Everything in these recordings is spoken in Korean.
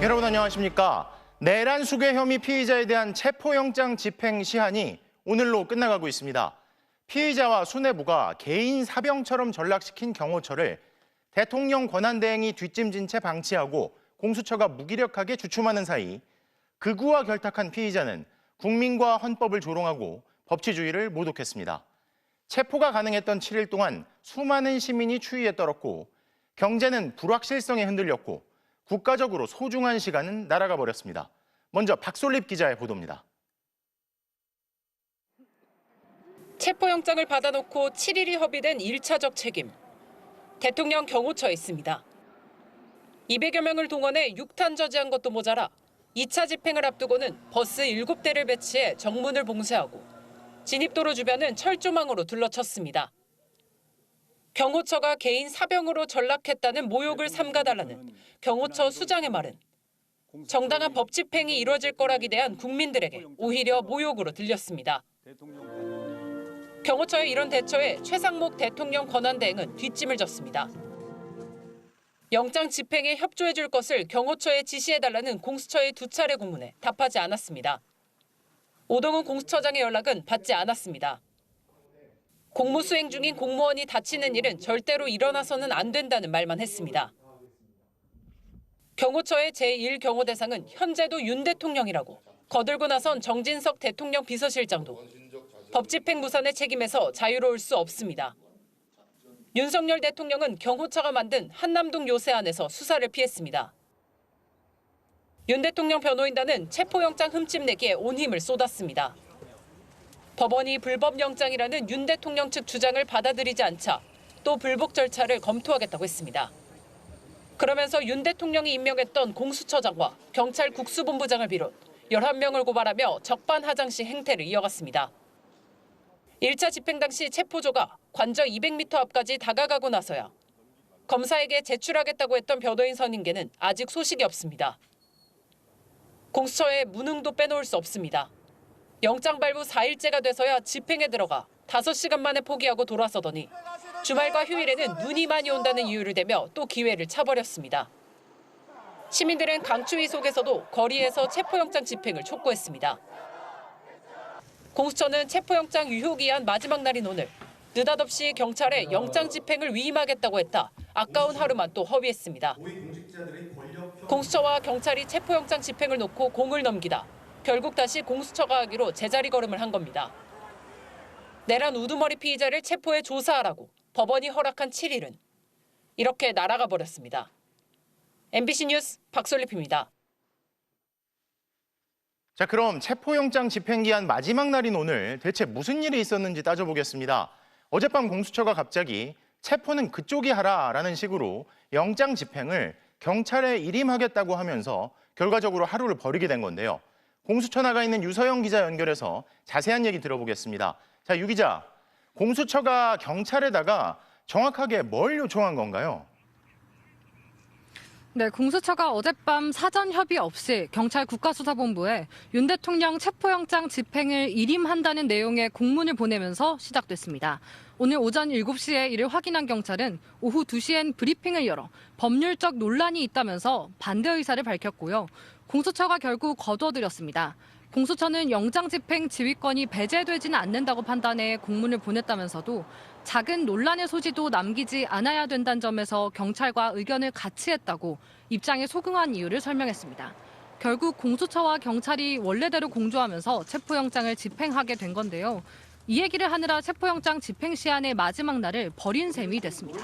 여러분 안녕하십니까? 내란 수괴 혐의 피의자에 대한 체포영장 집행 시한이 오늘로 끝나가고 있습니다. 피의자와 수뇌부가 개인 사병처럼 전락시킨 경호처를 대통령 권한대행이 뒷짐진 채 방치하고 공수처가 무기력하게 주춤하는 사이 극우와 결탁한 피의자는 국민과 헌법을 조롱하고 법치주의를 모독했습니다. 체포가 가능했던 7일 동안 수많은 시민이 추위에 떨었고 경제는 불확실성에 흔들렸고 국가적으로 소중한 시간은 날아가 버렸습니다. 먼저 박솔립 기자의 보도입니다. 체포영장을 받아놓고 7일이 허비된 1차적 책임. 대통령 경호처에 있습니다. 200여 명을 동원해 6탄 저지한 것도 모자라 2차 집행을 앞두고는 버스 7대를 배치해 정문을 봉쇄하고 진입도로 주변은 철조망으로 둘러쳤습니다. 경호처가 개인 사병으로 전락했다는 모욕을 삼가달라는 경호처 수장의 말은 정당한 법 집행이 이뤄질 거라 기대한 국민들에게 오히려 모욕으로 들렸습니다. 경호처의 이런 대처에 최상목 대통령 권한대행은 뒷짐을 졌습니다. 영장 집행에 협조해 줄 것을 경호처에 지시해달라는 공수처의 2차례 공문에 답하지 않았습니다. 오동훈 공수처장의 연락은 받지 않았습니다. 공무수행 중인 공무원이 다치는 일은 절대로 일어나서는 안 된다는 말만 했습니다. 경호처의 제1경호대상은 현재도 윤 대통령이라고 거들고 나선 정진석 대통령 비서실장도 법 집행 무산의 책임에서 자유로울 수 없습니다. 윤석열 대통령은 경호처가 만든 한남동 요새안에서 수사를 피했습니다. 윤 대통령 변호인단은 체포영장 흠집내기에 온 힘을 쏟았습니다. 법원이 불법영장이라는 윤 대통령 측 주장을 받아들이지 않자 또 불복 절차를 검토하겠다고 했습니다. 그러면서 윤 대통령이 임명했던 공수처장과 경찰 국수본부장을 비롯 11명을 고발하며 적반하장식 행태를 이어갔습니다. 1차 집행 당시 체포조가 관저 200m 앞까지 다가가고 나서야 검사에게 제출하겠다고 했던 변호인 선임계는 아직 소식이 없습니다. 공수처의 무능도 빼놓을 수 없습니다. 영장 발부 4일째가 돼서야 집행에 들어가 5시간 만에 포기하고 돌아서더니 주말과 휴일에는 눈이 많이 온다는 이유를 대며 또 기회를 차버렸습니다. 시민들은 강추위 속에서도 거리에서 체포영장 집행을 촉구했습니다. 공수처는 체포영장 유효기한 마지막 날인 오늘 느닷없이 경찰에 영장 집행을 위임하겠다고 했다. 아까운 하루만 또 허위했습니다. 공수처와 경찰이 체포영장 집행을 놓고 공을 넘기다 결국 다시 공수처가 하기로 제자리 걸음을 한 겁니다. 내란 우두머리 피의자를 체포해 조사하라고 법원이 허락한 7일은 이렇게 날아가 버렸습니다. MBC 뉴스 박솔립입니다. 자, 그럼 체포영장 집행기한 마지막 날인 오늘 대체 무슨 일이 있었는지 따져보겠습니다. 어젯밤 공수처가 갑자기 체포는 그쪽이 하라라는 식으로 영장 집행을 경찰에 일임하겠다고 하면서 결과적으로 하루를 벌이게 된 건데요. 공수처 나가 있는 유서영 기자 연결해서 자세한 얘기 들어보겠습니다. 자, 유 기자, 공수처가 경찰에다가 정확하게 뭘 요청한 건가요? 네, 공수처가 어젯밤 사전 협의 없이 경찰 국가수사본부에 윤 대통령 체포영장 집행을 일임한다는 내용의 공문을 보내면서 시작됐습니다. 오늘 오전 7시에 이를 확인한 경찰은 오후 2시엔 브리핑을 열어 법률적 논란이 있다면서 반대 의사를 밝혔고요. 공수처가 결국 거둬들였습니다. 공수처는 영장 집행 지휘권이 배제되지는 않는다고 판단해 공문을 보냈다면서도 작은 논란의 소지도 남기지 않아야 된다는 점에서 경찰과 의견을 같이 했다고 입장에 소극한 이유를 설명했습니다. 결국 공수처와 경찰이 원래대로 공조하면서 체포영장을 집행하게 된 건데요. 이 얘기를 하느라 체포영장 집행 시한의 마지막 날을 버린 셈이 됐습니다.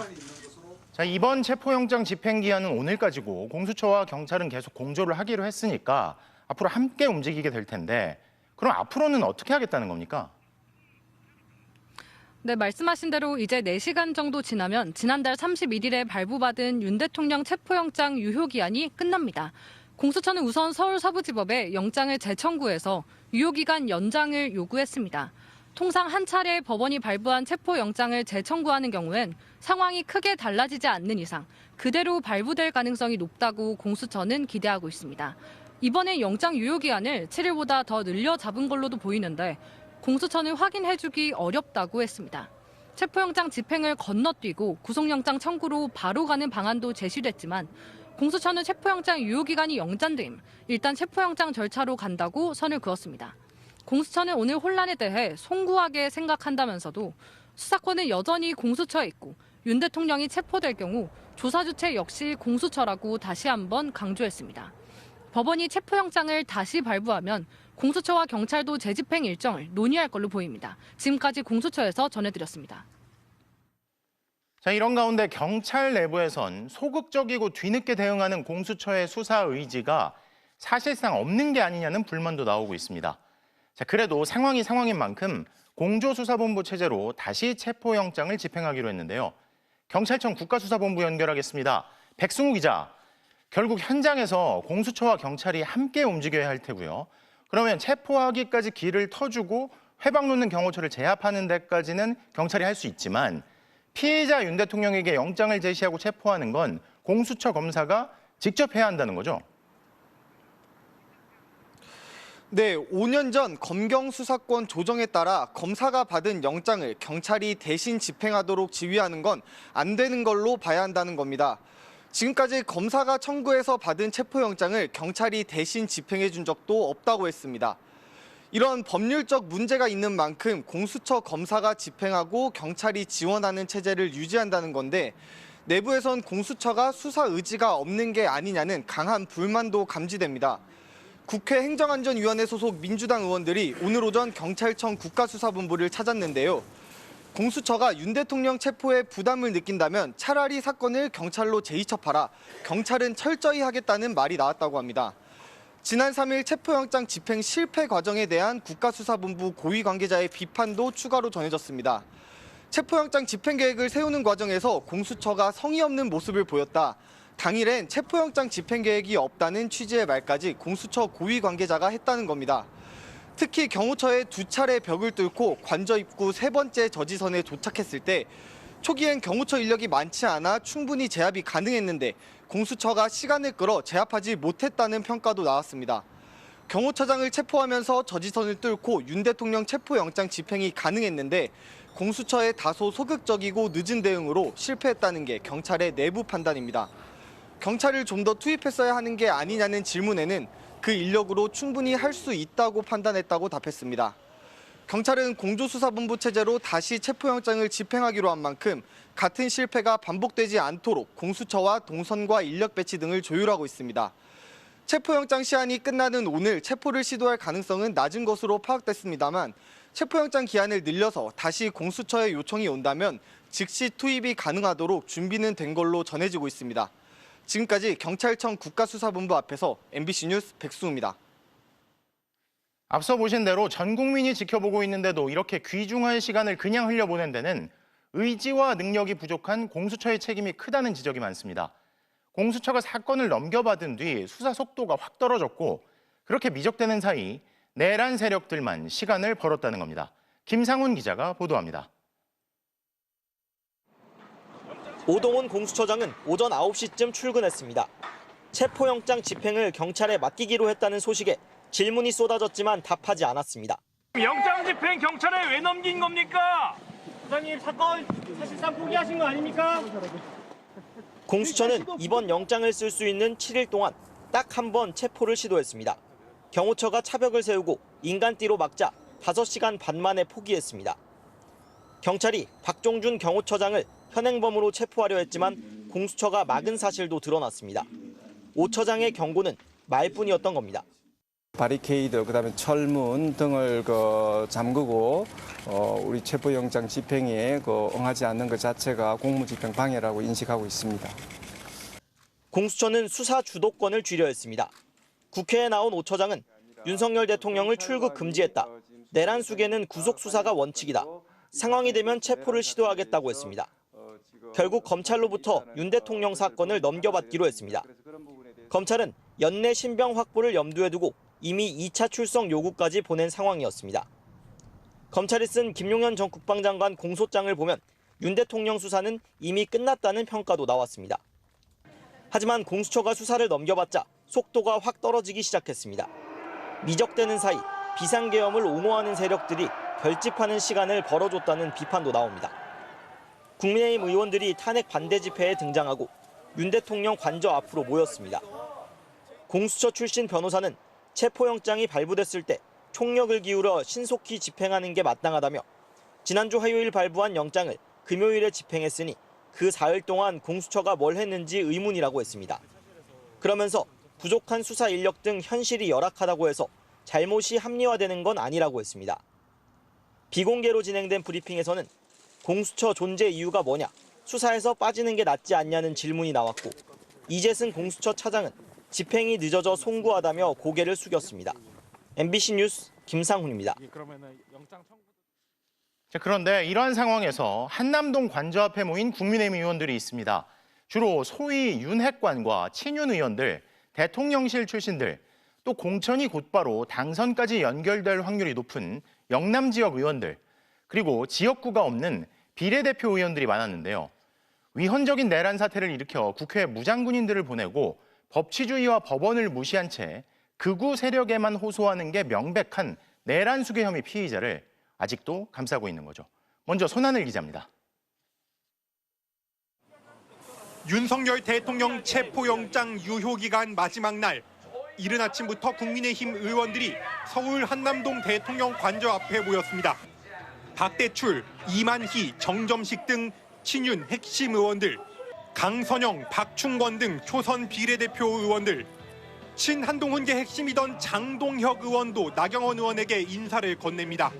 자, 이번 체포영장 집행 기한은 오늘까지고 공수처와 경찰은 계속 공조를 하기로 했으니까 앞으로 함께 움직이게 될 텐데 그럼 앞으로는 어떻게 하겠다는 겁니까? 네, 말씀하신 대로 이제 4시간 정도 지나면 지난달 31일에 발부받은 윤 대통령 체포영장 유효기한이 끝납니다. 공수처는 우선 서울 서부지법에 영장을 재청구해서 유효기간 연장을 요구했습니다. 통상 한 차례 법원이 발부한 체포영장을 재청구하는 경우엔 상황이 크게 달라지지 않는 이상 그대로 발부될 가능성이 높다고 공수처는 기대하고 있습니다. 이번에 영장 유효기한을 7일보다 더 늘려 잡은 걸로도 보이는데 공수처는 확인해주기 어렵다고 했습니다. 체포영장 집행을 건너뛰고 구속영장 청구로 바로 가는 방안도 제시됐지만 공수처는 체포영장 유효기간이 영장됨, 일단 체포영장 절차로 간다고 선을 그었습니다. 공수처는 오늘 혼란에 대해 송구하게 생각한다면서도 수사권은 여전히 공수처에 있고 윤 대통령이 체포될 경우 조사 주체 역시 공수처라고 다시 한번 강조했습니다. 법원이 체포영장을 다시 발부하면 공수처와 경찰도 재집행 일정을 논의할 걸로 보입니다. 지금까지 공수처에서 전해드렸습니다. 자, 이런 가운데 경찰 내부에선 소극적이고 뒤늦게 대응하는 공수처의 수사 의지가 사실상 없는 게 아니냐는 불만도 나오고 있습니다. 자, 그래도 상황이 상황인 만큼 공조수사본부 체제로 다시 체포영장을 집행하기로 했는데요. 경찰청 국가수사본부 연결하겠습니다. 백승우 기자, 결국 현장에서 공수처와 경찰이 함께 움직여야 할 테고요. 그러면 체포하기까지 길을 터주고 회방 놓는 경호처를 제압하는 데까지는 경찰이 할 수 있지만 피해자 윤 대통령에게 영장을 제시하고 체포하는 건 공수처 검사가 직접 해야 한다는 거죠. 네, 5년 전 검경 수사권 조정에 따라 검사가 받은 영장을 경찰이 대신 집행하도록 지휘하는 건 안 되는 걸로 봐야 한다는 겁니다. 지금까지 검사가 청구해서 받은 체포영장을 경찰이 대신 집행해 준 적도 없다고 했습니다. 이런 법률적 문제가 있는 만큼 공수처 검사가 집행하고 경찰이 지원하는 체제를 유지한다는 건데 내부에선 공수처가 수사 의지가 없는 게 아니냐는 강한 불만도 감지됩니다. 국회 행정안전위원회 소속 민주당 의원들이 오늘 오전 경찰청 국가수사본부를 찾았는데요. 공수처가 윤 대통령 체포에 부담을 느낀다면 차라리 사건을 경찰로 재이첩하라. 경찰은 철저히 하겠다는 말이 나왔다고 합니다. 지난 3일 체포영장 집행 실패 과정에 대한 국가수사본부 고위 관계자의 비판도 추가로 전해졌습니다. 체포영장 집행 계획을 세우는 과정에서 공수처가 성의 없는 모습을 보였다. 당일엔 체포영장 집행 계획이 없다는 취지의 말까지 공수처 고위 관계자가 했다는 겁니다. 특히 경호처에 2차례 벽을 뚫고 관저 입구 3번째 저지선에 도착했을 때 초기엔 경호처 인력이 많지 않아 충분히 제압이 가능했는데 공수처가 시간을 끌어 제압하지 못했다는 평가도 나왔습니다. 경호처장을 체포하면서 저지선을 뚫고 윤 대통령 체포영장 집행이 가능했는데 공수처의 다소 소극적이고 늦은 대응으로 실패했다는 게 경찰의 내부 판단입니다. 경찰을 좀 더 투입했어야 하는 게 아니냐는 질문에는 그 인력으로 충분히 할 수 있다고 판단했다고 답했습니다. 경찰은 공조수사본부 체제로 다시 체포영장을 집행하기로 한 만큼 같은 실패가 반복되지 않도록 공수처와 동선과 인력 배치 등을 조율하고 있습니다. 체포영장 시한이 끝나는 오늘 체포를 시도할 가능성은 낮은 것으로 파악됐습니다만 체포영장 기한을 늘려서 다시 공수처에 요청이 온다면 즉시 투입이 가능하도록 준비는 된 걸로 전해지고 있습니다. 지금까지 경찰청 국가수사본부 앞에서 MBC 뉴스 백승우입니다. 앞서 보신 대로 전 국민이 지켜보고 있는데도 이렇게 귀중한 시간을 그냥 흘려보낸 데는 의지와 능력이 부족한 공수처의 책임이 크다는 지적이 많습니다. 공수처가 사건을 넘겨받은 뒤 수사 속도가 확 떨어졌고 그렇게 미적되는 사이 내란 세력들만 시간을 벌었다는 겁니다. 김상훈 기자가 보도합니다. 오동훈 공수처장은 오전 9시쯤 출근했습니다. 체포영장 집행을 경찰에 맡기기로 했다는 소식에 질문이 쏟아졌지만 답하지 않았습니다. 영장 집행 경찰에 왜 넘긴 겁니까? 부장님 사건 사실상 포기하신 거 아닙니까? 공수처는 이번 영장을 쓸 수 있는 7일 동안 딱 한 번 체포를 시도했습니다. 경호처가 차벽을 세우고 인간띠로 막자 5시간 반 만에 포기했습니다. 경찰이 박종준 경호처장을 현행범으로 체포하려 했지만 공수처가 막은 사실도 드러났습니다. 오 처장의 경고는 말뿐이었던 겁니다. 바리케이드, 그다음에 철문 등을 잠그고 우리 체포영장 집행에 응하지 않는 것 자체가 공무집행 방해라고 인식하고 있습니다. 공수처는 수사 주도권을 쥐려 했습니다. 국회에 나온 오 처장은 윤석열 대통령을 출국 금지했다. 내란 수계는 구속 수사가 원칙이다. 상황이 되면 체포를 시도하겠다고 했습니다. 결국 검찰로부터 윤 대통령 사건을 넘겨받기로 했습니다. 검찰은 연내 신병 확보를 염두에 두고 이미 2차 출석 요구까지 보낸 상황이었습니다. 검찰이 쓴 김용현 전 국방장관 공소장을 보면 윤 대통령 수사는 이미 끝났다는 평가도 나왔습니다. 하지만 공수처가 수사를 넘겨받자 속도가 확 떨어지기 시작했습니다. 미적되는 사이 비상계엄을 옹호하는 세력들이 결집하는 시간을 벌어줬다는 비판도 나옵니다. 국민의힘 의원들이 탄핵 반대 집회에 등장하고 윤 대통령 관저 앞으로 모였습니다. 공수처 출신 변호사는 체포영장이 발부됐을 때 총력을 기울여 신속히 집행하는 게 마땅하다며 지난주 화요일 발부한 영장을 금요일에 집행했으니 그 사흘 동안 공수처가 뭘 했는지 의문이라고 했습니다. 그러면서 부족한 수사 인력 등 현실이 열악하다고 해서 잘못이 합리화되는 건 아니라고 했습니다. 비공개로 진행된 브리핑에서는 공수처 존재 이유가 뭐냐, 수사에서 빠지는 게 낫지 않냐는 질문이 나왔고 이재승 공수처 차장은 집행이 늦어져 송구하다며 고개를 숙였습니다. MBC 뉴스 김상훈입니다. 자, 그런데 이러한 상황에서 한남동 관저 앞에 모인 국민의힘 의원들이 있습니다. 주로 소위 윤핵관과 친윤 의원들, 대통령실 출신들, 또 공천이 곧바로 당선까지 연결될 확률이 높은 영남 지역 의원들, 그리고 지역구가 없는 비례대표 의원들이 많았는데요. 위헌적인 내란 사태를 일으켜 국회에 무장군인들을 보내고 법치주의와 법원을 무시한 채 극우 세력에만 호소하는 게 명백한 내란 수괴 혐의 피의자를 아직도 감싸고 있는 거죠. 먼저 손하늘 기자입니다. 윤석열 대통령 체포영장 유효기간 마지막 날, 이른 아침부터 국민의힘 의원들이 서울 한남동 대통령 관저 앞에 모였습니다. 박대출, 이만희, 정점식 등 친윤 핵심 의원들, 강선영, 박충건 등 초선 비례대표 의원들, 친한동훈계 핵심이던 장동혁 의원도 나경원 의원에게 인사를 건넵니다.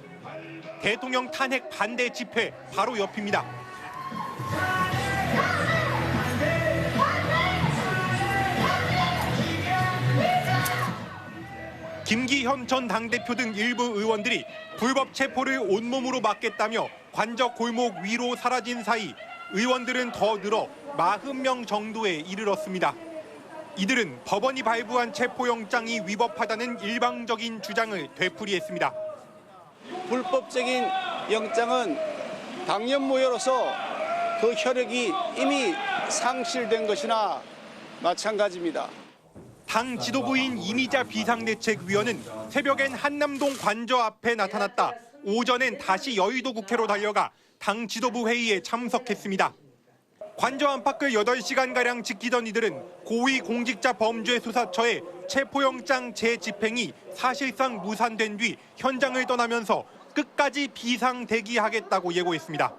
대통령 탄핵 반대 집회 바로 옆입니다. 김기현 전 당대표 등 일부 의원들이 불법 체포를 온몸으로 막겠다며 관저 골목 위로 사라진 사이 의원들은 더 늘어 40명 정도에 이르렀습니다. 이들은 법원이 발부한 체포영장이 위법하다는 일방적인 주장을 되풀이했습니다. 불법적인 영장은 당연무효로서 그 효력이 이미 상실된 것이나 마찬가지입니다. 당 지도부인 이미자 비상대책위원은 새벽엔 한남동 관저 앞에 나타났다 오전엔 다시 여의도 국회로 달려가 당 지도부 회의에 참석했습니다. 관저 안팎을 8시간가량 지키던 이들은 고위공직자범죄수사처의 체포영장 재집행이 사실상 무산된 뒤 현장을 떠나면서 끝까지 비상대기하겠다고 예고했습니다.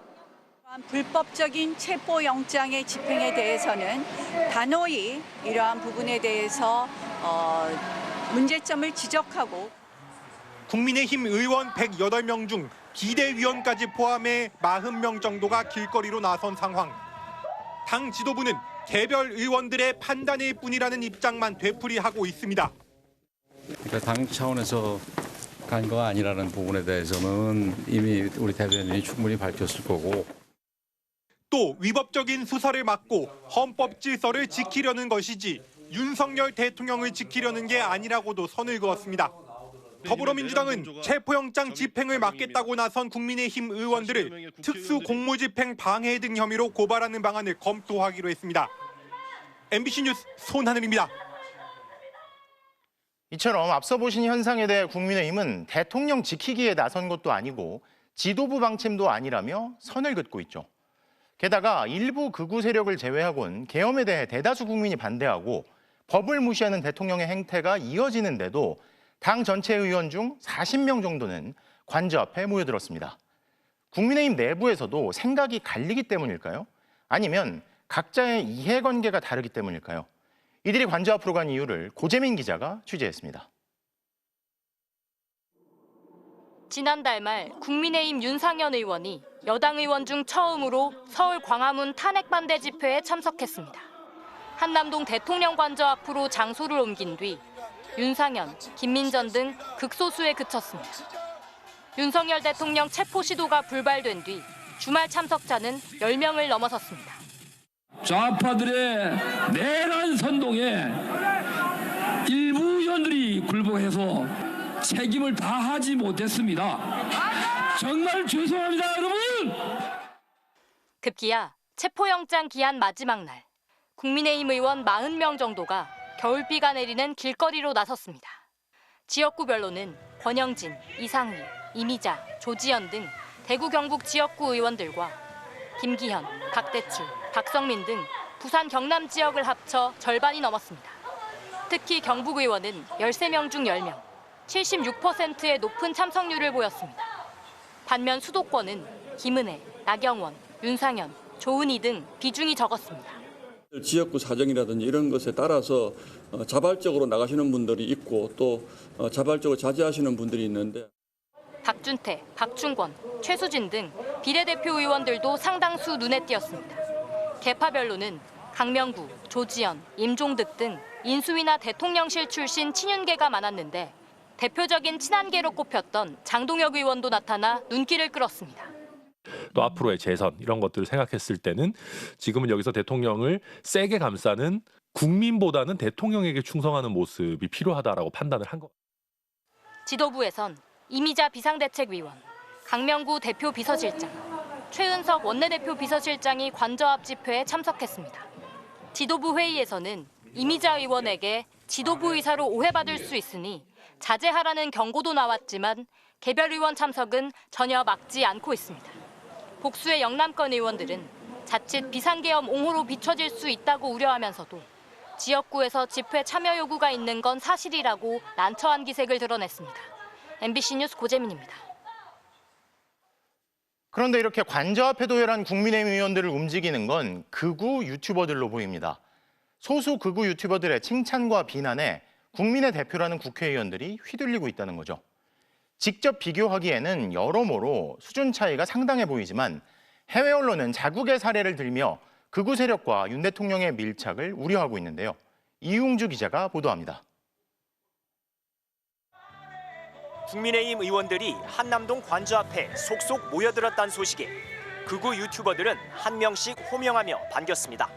불법적인 체포영장의 집행에 대해서는 단호히 이러한 부분에 대해서 문제점을 지적하고 국민의힘 의원 108명 중 비대위원까지 포함해 40명 정도가 길거리로 나선 상황. 당 지도부는 개별 의원들의 판단일 뿐이라는 입장만 되풀이하고 있습니다. 그러니까 당 차원에서 간 거 아니라는 부분에 대해서는 이미 우리 대변인이 충분히 밝혔을 거고. 또 위법적인 수사를 막고 헌법 질서를 지키려는 것이지 윤석열 대통령을 지키려는 게 아니라고도 선을 그었습니다. 더불어민주당은 체포영장 집행을 막겠다고 나선 국민의힘 의원들을 특수공무집행 방해 등 혐의로 고발하는 방안을 검토하기로 했습니다. MBC 뉴스 손하늘입니다. 이처럼 앞서 보신 현상에 대해 국민의힘은 대통령 지키기에 나선 것도 아니고 지도부 방침도 아니라며 선을 긋고 있죠. 게다가 일부 극우 세력을 제외하고는 계엄에 대해 대다수 국민이 반대하고 법을 무시하는 대통령의 행태가 이어지는데도 당 전체 의원 중 40명 정도는 관저 앞에 모여들었습니다. 국민의힘 내부에서도 생각이 갈리기 때문일까요? 아니면 각자의 이해관계가 다르기 때문일까요? 이들이 관저 앞으로 간 이유를 고재민 기자가 취재했습니다. 지난달 말 국민의힘 윤상현 의원이 여당 의원 중 처음으로 서울 광화문 탄핵 반대 집회에 참석했습니다. 한남동 대통령 관저 앞으로 장소를 옮긴 뒤 윤상현, 김민전 등 극소수에 그쳤습니다. 윤석열 대통령 체포 시도가 불발된 뒤 주말 참석자는 10명을 넘어섰습니다. 좌파들의 내란 선동에 일부 의원들이 굴복해서 책임을 다하지 못했습니다. 정말 죄송합니다, 여러분! 급기야 체포영장 기한 마지막 날 국민의힘 의원 40명 정도가 겨울비가 내리는 길거리로 나섰습니다. 지역구별로는 권영진, 이상휘, 이미자, 조지현 등 대구 경북 지역구 의원들과 김기현, 박대출, 박성민 등 부산 경남 지역을 합쳐 절반이 넘었습니다. 특히 경북 의원은 13명 중 10명, 76%의 높은 참석률을 보였습니다. 반면 수도권은 김은혜, 나경원, 윤상현, 조은희 등 비중이 적었습니다. 지역구 사정이라든지 이런 것에 따라서 자발적으로 나가시는 분들이 있고 또 자발적으로 자제하시는 분들이 있는데 박준태, 박충권, 최수진 등 비례대표 의원들도 상당수 눈에 띄었습니다. 계파별로는 강명구, 조지현, 임종득 등 인수위나 대통령실 출신 친윤계가 많았는데 대표적인 친한계로 꼽혔던 장동혁 의원도 나타나 눈길을 끌었습니다. 또 앞으로의 재선 이런 것들을 생각했을 때는 지금은 여기서 대통령을 세게 감싸는 국민보다는 대통령에게 충성하는 모습이 필요하다라고 판단을 한 것. 지도부에선 이미자 비상대책위원, 강명구 대표 비서실장, 최은석 원내대표 비서실장이 관저앞 집회에 참석했습니다. 지도부 회의에서는 이미자 의원에게 지도부 의사로 오해받을 수 있으니 자제하라는 경고도 나왔지만 개별 의원 참석은 전혀 막지 않고 있습니다. 복수의 영남권 의원들은 자칫 비상계엄 옹호로 비춰질 수 있다고 우려하면서도 지역구에서 집회 참여 요구가 있는 건 사실이라고 난처한 기색을 드러냈습니다. MBC 뉴스 고재민입니다. 그런데 이렇게 관저앞에 도열한 국민의힘 의원들을 움직이는 건 극우 유튜버들로 보입니다. 소수 극우 유튜버들의 칭찬과 비난에 국민의 대표라는 국회의원들이 휘둘리고 있다는 거죠. 직접 비교하기에는 여러모로 수준 차이가 상당해 보이지만 해외 언론은 자국의 사례를 들며 극우 세력과 윤 대통령의 밀착을 우려하고 있는데요. 이웅주 기자가 보도합니다. 국민의힘 의원들이 한남동 관저 앞에 속속 모여들었다는 소식에 극우 유튜버들은 한 명씩 호명하며 반겼습니다.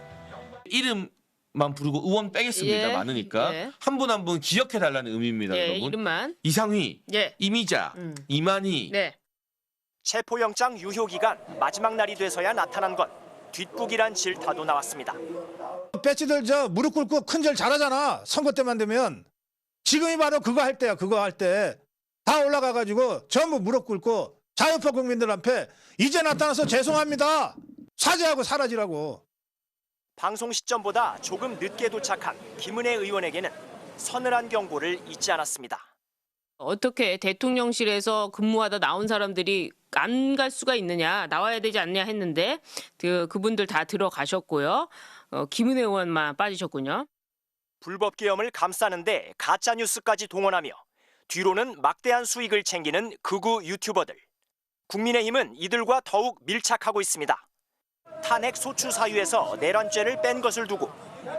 이름만 부르고 의원 빼겠습니다. 많으니까 한 분 한 분 기억해달라는 의미입니다. 여러분. 이름만. 이상휘, 이미자, 이만희. 체포영장 유효 기간 마지막 날이 돼서야 나타난 건 뒷북이란 질타도 나왔습니다. 배치들 무릎 꿇고 큰절 잘하잖아. 선거 때만 되면. 지금이 바로 그거 할 때야. 그거 할 때. 다 올라가가지고 전부 무릎 꿇고 자유파 국민들 앞에 이제 나타나서 죄송합니다. 사죄하고 사라지라고. 방송 시점보다 조금 늦게 도착한 김은혜 의원에게는 서늘한 경고를 잊지 않았습니다. 어떻게 대통령실에서 근무하다 나온 사람들이 안 갈 수가 있느냐, 나와야 되지 않냐 했는데 그분들 다 들어가셨고요. 김은혜 의원만 빠지셨군요. 불법 계엄을 감싸는데 가짜 뉴스까지 동원하며 뒤로는 막대한 수익을 챙기는 극우 유튜버들. 국민의힘은 이들과 더욱 밀착하고 있습니다. 탄핵 소추 사유에서 내란죄를 뺀 것을 두고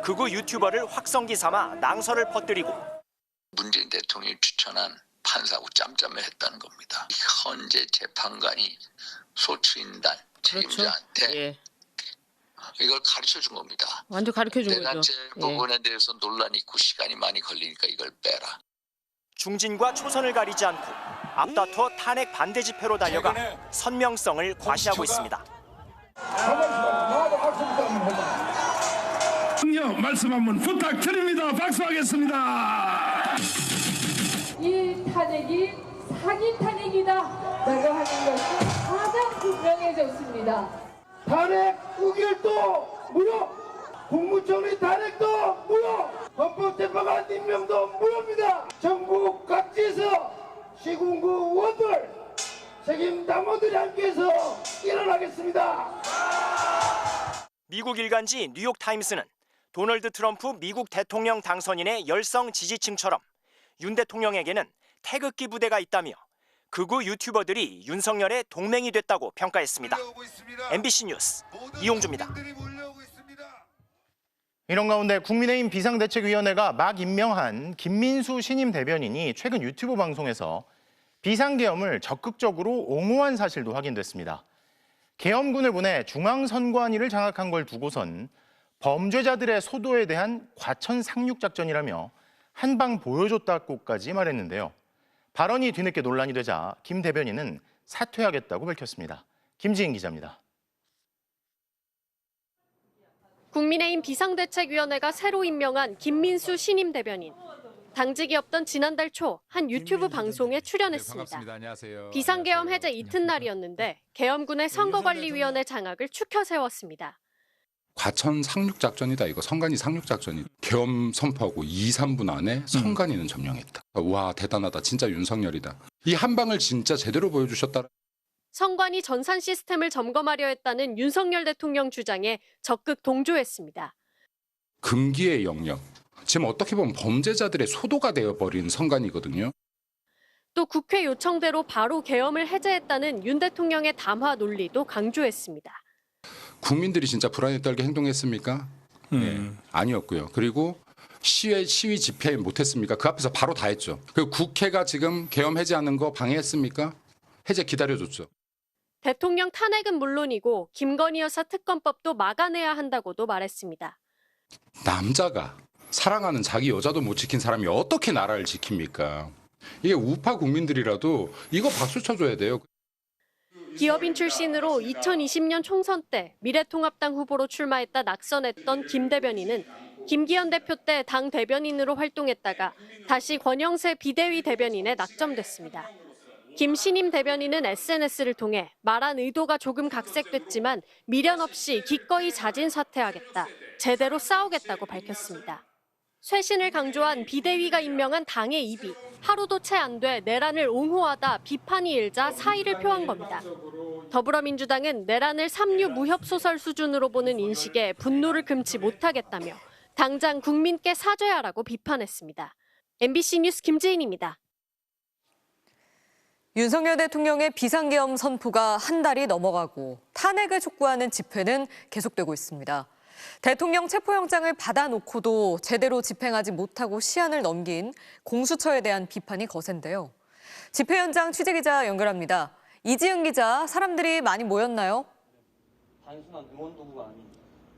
극우 유튜버를 확성기 삼아 낭설을 퍼뜨리고 문재인 대통령이 추천한 판사하고 짬짬했다는 겁니다. 현재 재판관이 소추인단 책임자한테 이걸 가르쳐준 겁니다. 완전 가르쳐준 거죠. 내란죄 부분에 대해서 논란이 있고 시간이 많이 걸리니까 이걸 빼라. 중진과 초선을 가리지 않고 앞다퉈 탄핵 반대 집회로 달려가 선명성을 과시하고 있습니다. 말씀 한번 부탁드립니다. 박수하겠습니다. 이 탄핵이 사기 탄핵이다라고 하는 것이 가장 분명해졌습니다. 탄핵 우길도 무효, 국무총리 탄핵도 무효, 헌법재판관 임명도 무효입니다. 전국 각지에서 시군구 의원들, 책임 당원들이 함께해서 일어나겠습니다. 미국 일간지 뉴욕타임스는 도널드 트럼프 미국 대통령 당선인의 열성 지지층처럼 윤 대통령에게는 태극기 부대가 있다며 극우 유튜버들이 윤석열의 동맹이 됐다고 평가했습니다. MBC 뉴스 이용주입니다. 이런 가운데 국민의힘 비상대책위원회가 막 임명한 김민수 신임 대변인이 최근 유튜브 방송에서 비상계엄을 적극적으로 옹호한 사실도 확인됐습니다. 계엄군을 보내 중앙선관위를 장악한 걸 두고선 범죄자들의 소도에 대한 과천 상륙 작전이라며 한방 보여줬다고까지 말했는데요. 발언이 뒤늦게 논란이 되자 김 대변인은 사퇴하겠다고 밝혔습니다. 김지인 기자입니다. 국민의힘 비상대책위원회가 새로 임명한 김민수 신임 대변인. 당직이 없던 지난달 초 한 유튜브 방송에 출연했습니다. 비상계엄 해제 이튿날이었는데 계엄군의 선거관리위원회 장악을 추켜 세웠습니다. 과천 상륙작전이다. 이거 선관위 상륙작전이 계엄 선포하고 2, 3분 안에 선관위는 점령했다. 와 대단하다. 진짜 윤석열이다. 이 한 방을 진짜 제대로 보여주셨다. 선관위 전산 시스템을 점검하려 했다는 윤석열 대통령 주장에 적극 동조했습니다. 금기의 영역. 지금 어떻게 보면 범죄자들의 소도가 되어버린 선관위거든요. 또 국회 요청대로 바로 계엄을 해제했다는 윤 대통령의 담화 논리도 강조했습니다. 국민들이 진짜 불안에 떨게 행동했습니까? 네, 아니었고요. 그리고 시위 집회 못했습니까? 그 앞에서 바로 다 했죠. 그리고 국회가 지금 계엄 해제하는 거 방해했습니까? 해제 기다려줬죠. 대통령 탄핵은 물론이고 김건희 여사 특검법도 막아내야 한다고도 말했습니다. 남자가 사랑하는 자기 여자도 못 지킨 사람이 어떻게 나라를 지킵니까? 이게 우파 국민들이라도 이거 박수 쳐줘야 돼요. 기업인 출신으로 2020년 총선 때 미래통합당 후보로 출마했다 낙선했던 김 대변인은 김기현 대표 때 당 대변인으로 활동했다가 다시 권영세 비대위 대변인에 낙점됐습니다. 김 신임 대변인은 SNS를 통해 말한 의도가 조금 각색됐지만 미련 없이 기꺼이 자진 사퇴하겠다, 제대로 싸우겠다고 밝혔습니다. 쇄신을 강조한 비대위가 임명한 당의 입이 하루도 채 안 돼 내란을 옹호하다 비판이 일자 사의를 표한 겁니다. 더불어민주당은 내란을 삼류 무협소설 수준으로 보는 인식에 분노를 금치 못하겠다며 당장 국민께 사죄하라고 비판했습니다. MBC 뉴스 김재인입니다. 윤석열 대통령의 비상계엄 선포가 한 달이 넘어가고 탄핵을 촉구하는 집회는 계속되고 있습니다. 대통령 체포영장을 받아놓고도 제대로 집행하지 못하고 시한을 넘긴 공수처에 대한 비판이 거센데요. 집회 현장 취재기자 연결합니다. 이지은 기자, 사람들이 많이 모였나요? 단순한 응원 도구가 아닌.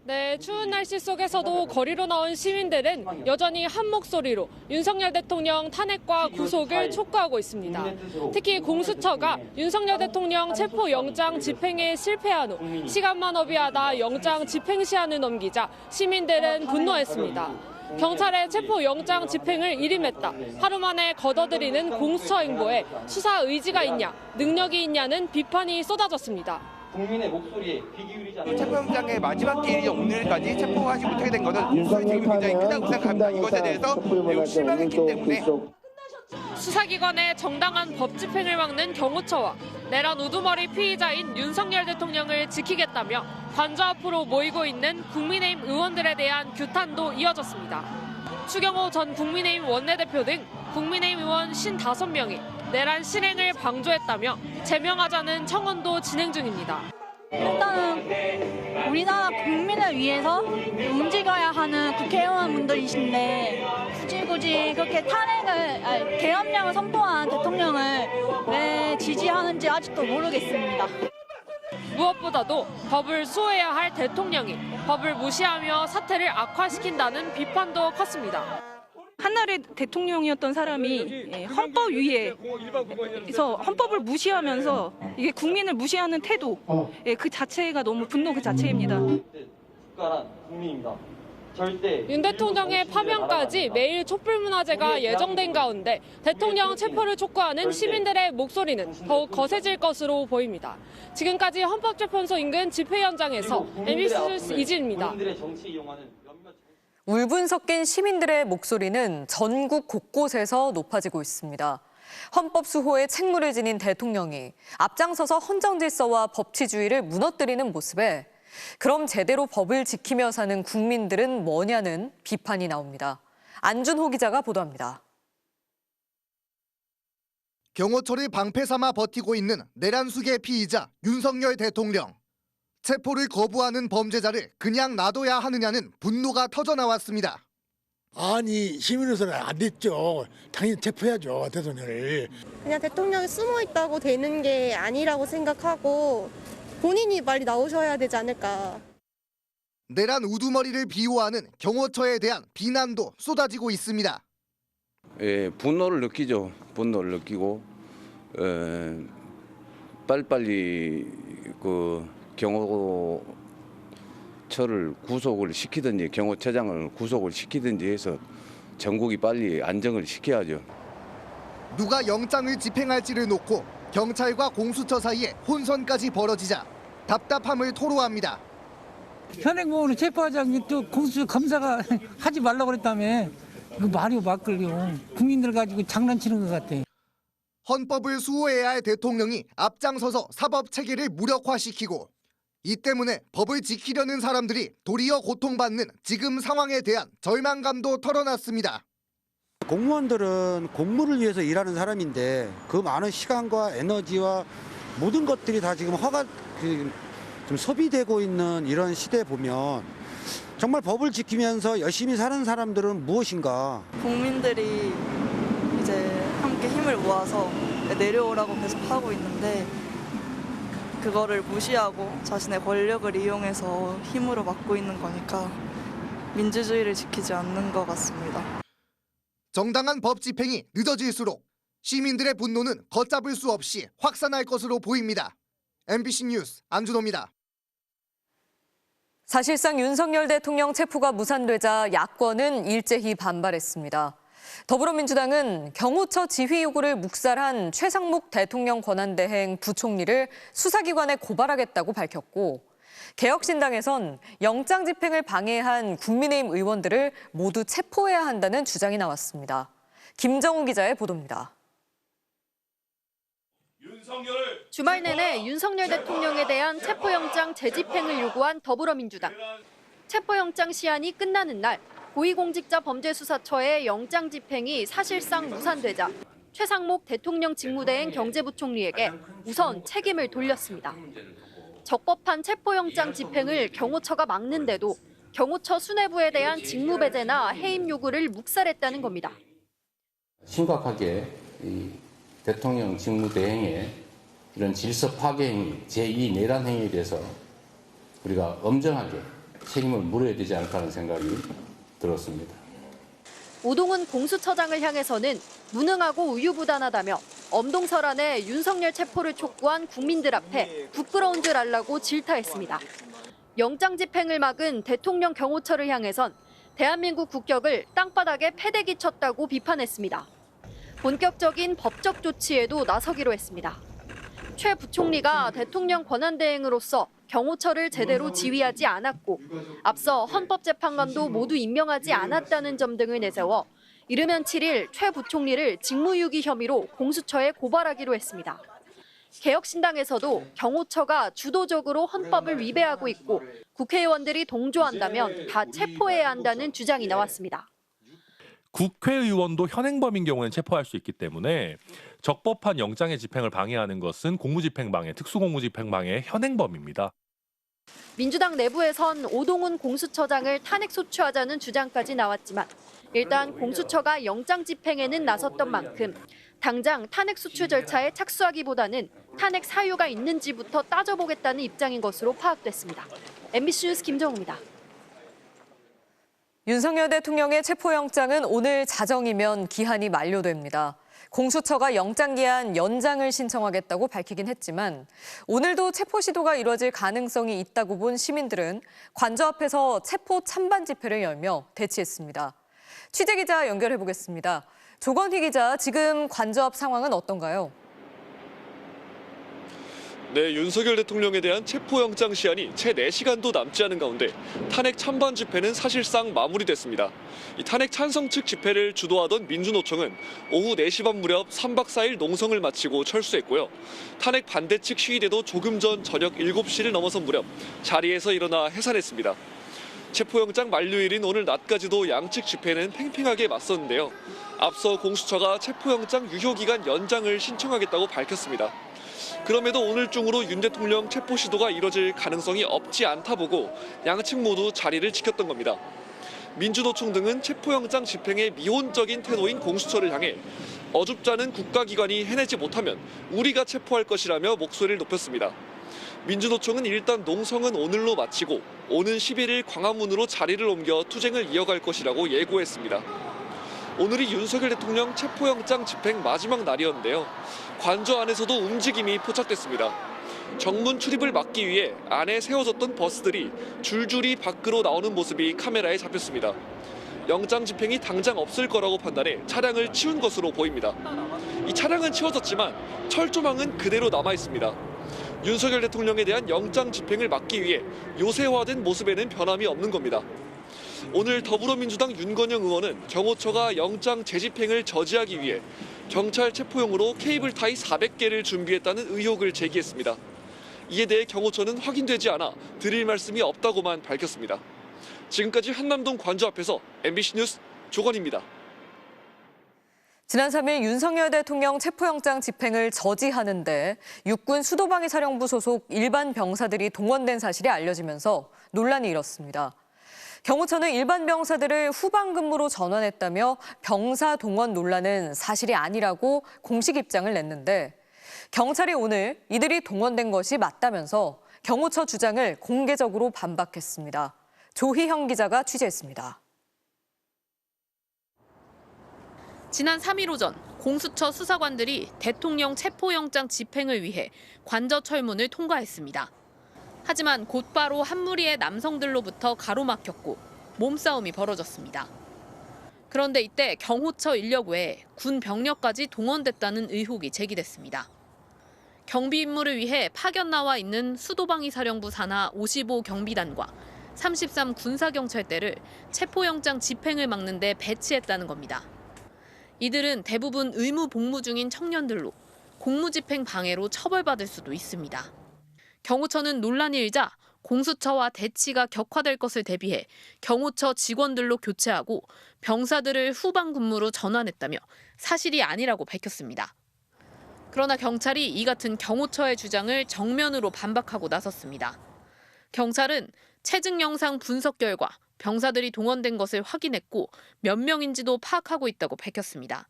네, 추운 날씨 속에서도 거리로 나온 시민들은 여전히 한 목소리로 윤석열 대통령 탄핵과 구속을 촉구하고 있습니다. 특히 공수처가 윤석열 대통령 체포영장 집행에 실패한 후 시간만 허비하다 영장 집행 시한을 넘기자 시민들은 분노했습니다. 경찰의 체포영장 집행을 일임했다. 하루 만에 걷어들이는 공수처 행보에 수사 의지가 있냐, 능력이 있냐는 비판이 쏟아졌습니다. 국민의 목소리에 귀 기울이지 않는 체포영장의 마지막 기일이 오늘까지 체포하지 못하게 된 것은 공수처의 책임이 굉장히 크다고 생각합니다. 이것에 대해서 매우 실망했기 때문에 수사기관의 정당한 법 집행을 막는 경호처와 내란 우두머리 피의자인 윤석열 대통령을 지키겠다며 관저 앞으로 모이고 있는 국민의힘 의원들에 대한 규탄도 이어졌습니다. 추경호 전 국민의힘 원내대표 등 국민의힘 의원 55명이 내란 실행을 방조했다며 제명하자는 청원도 진행 중입니다. 일단은 우리나라 국민을 위해서 움직여야 하는 국회의원분들이신데 굳이 그렇게 계엄령을 선포한 대통령을 왜 지지하는지 아직도 모르겠습니다. 무엇보다도 법을 수호해야 할 대통령이 법을 무시하며 사태를 악화시킨다는 비판도 컸습니다. 한나라의 대통령이었던 사람이 헌법 위에서 헌법을 무시하면서 이게 국민을 무시하는 태도, 그 자체가 너무 분노 그 자체입니다. 국가란 국민입니다. 윤 대통령의 파면까지 매일 촛불문화제가 예정된 가운데 대통령 체포를 촉구하는 시민들의 목소리는 더욱 거세질 것으로 보입니다. 지금까지 헌법재판소 인근 집회 현장에서 MBC 뉴스 이지은입니다. 울분 섞인 시민들의 목소리는 전국 곳곳에서 높아지고 있습니다. 헌법 수호에 책무를 지닌 대통령이 앞장서서 헌정 질서와 법치주의를 무너뜨리는 모습에 그럼 제대로 법을 지키며 사는 국민들은 뭐냐는 비판이 나옵니다. 안준호 기자가 보도합니다. 경호처를 방패 삼아 버티고 있는 내란 수계 피의자 윤석열 대통령. 체포를 거부하는 범죄자를 그냥 놔둬야 하느냐는 분노가 터져나왔습니다. 아니 시민으로서는 안 됐죠. 당연히 체포해야죠 대통령을. 그냥 대통령이 숨어 있다고 되는 게 아니라고 생각하고 본인이 빨리 나오셔야 되지 않을까. 내란 우두머리를 비호하는 경호처에 대한 비난도 쏟아지고 있습니다. 예, 분노를 느끼죠. 분노를 느끼고 빨리빨리 경호처를 구속을 시키든지 경호처장을 구속을 시키든지 해서 전국이 빨리 안정을 시켜야죠. 누가 영장을 집행할지를 놓고 경찰과 공수처 사이에 혼선까지 벌어지자 답답함을 토로합니다. 현행범으로 체포하자니 또 공수처 검사가 하지 말라고 그랬다며. 이거 말이 막걸리요. 국민들 가지고 장난치는 것 같아. 헌법을 수호해야 할 대통령이 앞장서서 사법 체계를 무력화시키고 이 때문에 법을 지키려는 사람들이 도리어 고통받는 지금 상황에 대한 절망감도 털어놨습니다. 공무원들은 공무를 위해서 일하는 사람인데 그 많은 시간과 에너지와 모든 것들이 다 지금 좀 소비되고 있는 이런 시대에 보면 정말 법을 지키면서 열심히 사는 사람들은 무엇인가? 국민들이 이제 함께 힘을 모아서 내려오라고 계속 하고 있는데 그거를 무시하고 자신의 권력을 이용해서 힘으로 막고 있는 거니까 민주주의를 지키지 않는 것 같습니다. 정당한 법 집행이 늦어질수록 시민들의 분노는 걷잡을 수 없이 확산할 것으로 보입니다. MBC 뉴스 안준호입니다. 사실상 윤석열 대통령 체포가 무산되자 야권은 일제히 반발했습니다. 더불어민주당은 경호처 지휘 요구를 묵살한 최상목 대통령 권한대행 부총리를 수사기관에 고발하겠다고 밝혔고 개혁신당에선 영장 집행을 방해한 국민의힘 의원들을 모두 체포해야 한다는 주장이 나왔습니다. 김정우 기자의 보도입니다. 주말 내내 윤석열 대통령에 대한 체포영장 재집행을 요구한 더불어민주당. 체포영장 시한이 끝나는 날 고위공직자범죄수사처의 영장 집행이 사실상 무산되자 최상목 대통령 직무대행 경제부총리에게 우선 책임을 돌렸습니다. 적법한 체포영장 집행을 경호처가 막는데도 경호처 수뇌부에 대한 직무배제나 해임 요구를 묵살했다는 겁니다. 심각하게 이 대통령 직무대행의 이런 질서 파괴 행위, 제2 내란 행위에 대해서 우리가 엄정하게 책임을 물어야 되지 않을까 하는 생각이 들었습니다. 오동훈 공수처장을 향해서는 무능하고 우유부단하다며 엄동설안에 윤석열 체포를 촉구한 국민들 앞에 부끄러운 줄 알라고 질타했습니다. 영장 집행을 막은 대통령 경호처를 향해선 대한민국 국격을 땅바닥에 패대기 쳤다고 비판했습니다. 본격적인 법적 조치에도 나서기로 했습니다. 최 부총리가 대통령 권한대행으로서 경호처를 제대로 지휘하지 않았고 앞서 헌법재판관도 모두 임명하지 않았다는 점 등을 내세워 이르면 7일 최 부총리를 직무유기 혐의로 공수처에 고발하기로 했습니다. 개혁신당에서도 경호처가 주도적으로 헌법을 위배하고 있고 국회의원들이 동조한다면 다 체포해야 한다는 주장이 나왔습니다. 국회의원도 현행범인 경우는 체포할 수 있기 때문에 적법한 영장의 집행을 방해하는 것은 공무집행방해, 특수공무집행방해의 현행범입니다. 민주당 내부에선 오동훈 공수처장을 탄핵 소추하자는 주장까지 나왔지만 일단 공수처가 영장 집행에는 나섰던 만큼 당장 탄핵 소추 절차에 착수하기보다는 탄핵 사유가 있는지부터 따져보겠다는 입장인 것으로 파악됐습니다. MBC 뉴스 김정우입니다. 윤석열 대통령의 체포영장은 오늘 자정이면 기한이 만료됩니다. 공수처가 영장기한 연장을 신청하겠다고 밝히긴 했지만 오늘도 체포 시도가 이뤄질 가능성이 있다고 본 시민들은 관저 앞에서 체포 찬반 집회를 열며 대치했습니다. 취재기자 연결해 보겠습니다. 조건희 기자, 지금 관저 앞 상황은 어떤가요? 네, 윤석열 대통령에 대한 체포영장 시한이 채 4시간도 남지 않은 가운데 탄핵 찬반 집회는 사실상 마무리됐습니다. 이 탄핵 찬성 측 집회를 주도하던 민주노총은 오후 4시 반 무렵 3박 4일 농성을 마치고 철수했고요. 탄핵 반대 측 시위대도 조금 전 저녁 7시를 넘어선 무렵 자리에서 일어나 해산했습니다. 체포영장 만료일인 오늘 낮까지도 양측 집회는 팽팽하게 맞섰는데요. 앞서 공수처가 체포영장 유효기간 연장을 신청하겠다고 밝혔습니다. 그럼에도 오늘 중으로 윤 대통령 체포 시도가 이뤄질 가능성이 없지 않다 보고 양측 모두 자리를 지켰던 겁니다. 민주노총 등은 체포영장 집행에 미온적인 태도인 공수처를 향해 어줍잖은 국가기관이 해내지 못하면 우리가 체포할 것이라며 목소리를 높였습니다. 민주노총은 일단 농성은 오늘로 마치고 오는 11일 광화문으로 자리를 옮겨 투쟁을 이어갈 것이라고 예고했습니다. 오늘이 윤석열 대통령 체포영장 집행 마지막 날이었는데요. 관저 안에서도 움직임이 포착됐습니다. 정문 출입을 막기 위해 안에 세워졌던 버스들이 줄줄이 밖으로 나오는 모습이 카메라에 잡혔습니다. 영장 집행이 당장 없을 거라고 판단해 차량을 치운 것으로 보입니다. 이 차량은 치워졌지만 철조망은 그대로 남아 있습니다. 윤석열 대통령에 대한 영장 집행을 막기 위해 요새화된 모습에는 변함이 없는 겁니다. 오늘 더불어민주당 윤건영 의원은 경호처가 영장 재집행을 저지하기 위해 경찰 체포용으로 케이블 타이 400개를 준비했다는 의혹을 제기했습니다. 이에 대해 경호처는 확인되지 않아 드릴 말씀이 없다고만 밝혔습니다. 지금까지 한남동 관저 앞에서 MBC 뉴스 조건입니다. 지난 3일 윤석열 대통령 체포영장 집행을 저지하는데 육군 수도방위 사령부 소속 일반 병사들이 동원된 사실이 알려지면서 논란이 일었습니다. 경호처는 일반 병사들을 후방 근무로 전환했다며 병사 동원 논란은 사실이 아니라고 공식 입장을 냈는데 경찰이 오늘 이들이 동원된 것이 맞다면서 경호처 주장을 공개적으로 반박했습니다. 조희형 기자가 취재했습니다. 지난 3일 오전 공수처 수사관들이 대통령 체포영장 집행을 위해 관저 철문을 통과했습니다. 하지만 곧바로 한 무리의 남성들로부터 가로막혔고 몸싸움이 벌어졌습니다. 그런데 이때 경호처 인력 외에 군 병력까지 동원됐다는 의혹이 제기됐습니다. 경비 임무를 위해 파견 나와 있는 수도방위 사령부 산하 55 경비단과 33 군사경찰대를 체포영장 집행을 막는 데 배치했다는 겁니다. 이들은 대부분 의무 복무 중인 청년들로 공무집행 방해로 처벌받을 수도 있습니다. 경호처는 논란이 일자 공수처와 대치가 격화될 것을 대비해 경호처 직원들로 교체하고 병사들을 후방 근무로 전환했다며 사실이 아니라고 밝혔습니다. 그러나 경찰이 이 같은 경호처의 주장을 정면으로 반박하고 나섰습니다. 경찰은 체증 영상 분석 결과 병사들이 동원된 것을 확인했고 몇 명인지도 파악하고 있다고 밝혔습니다.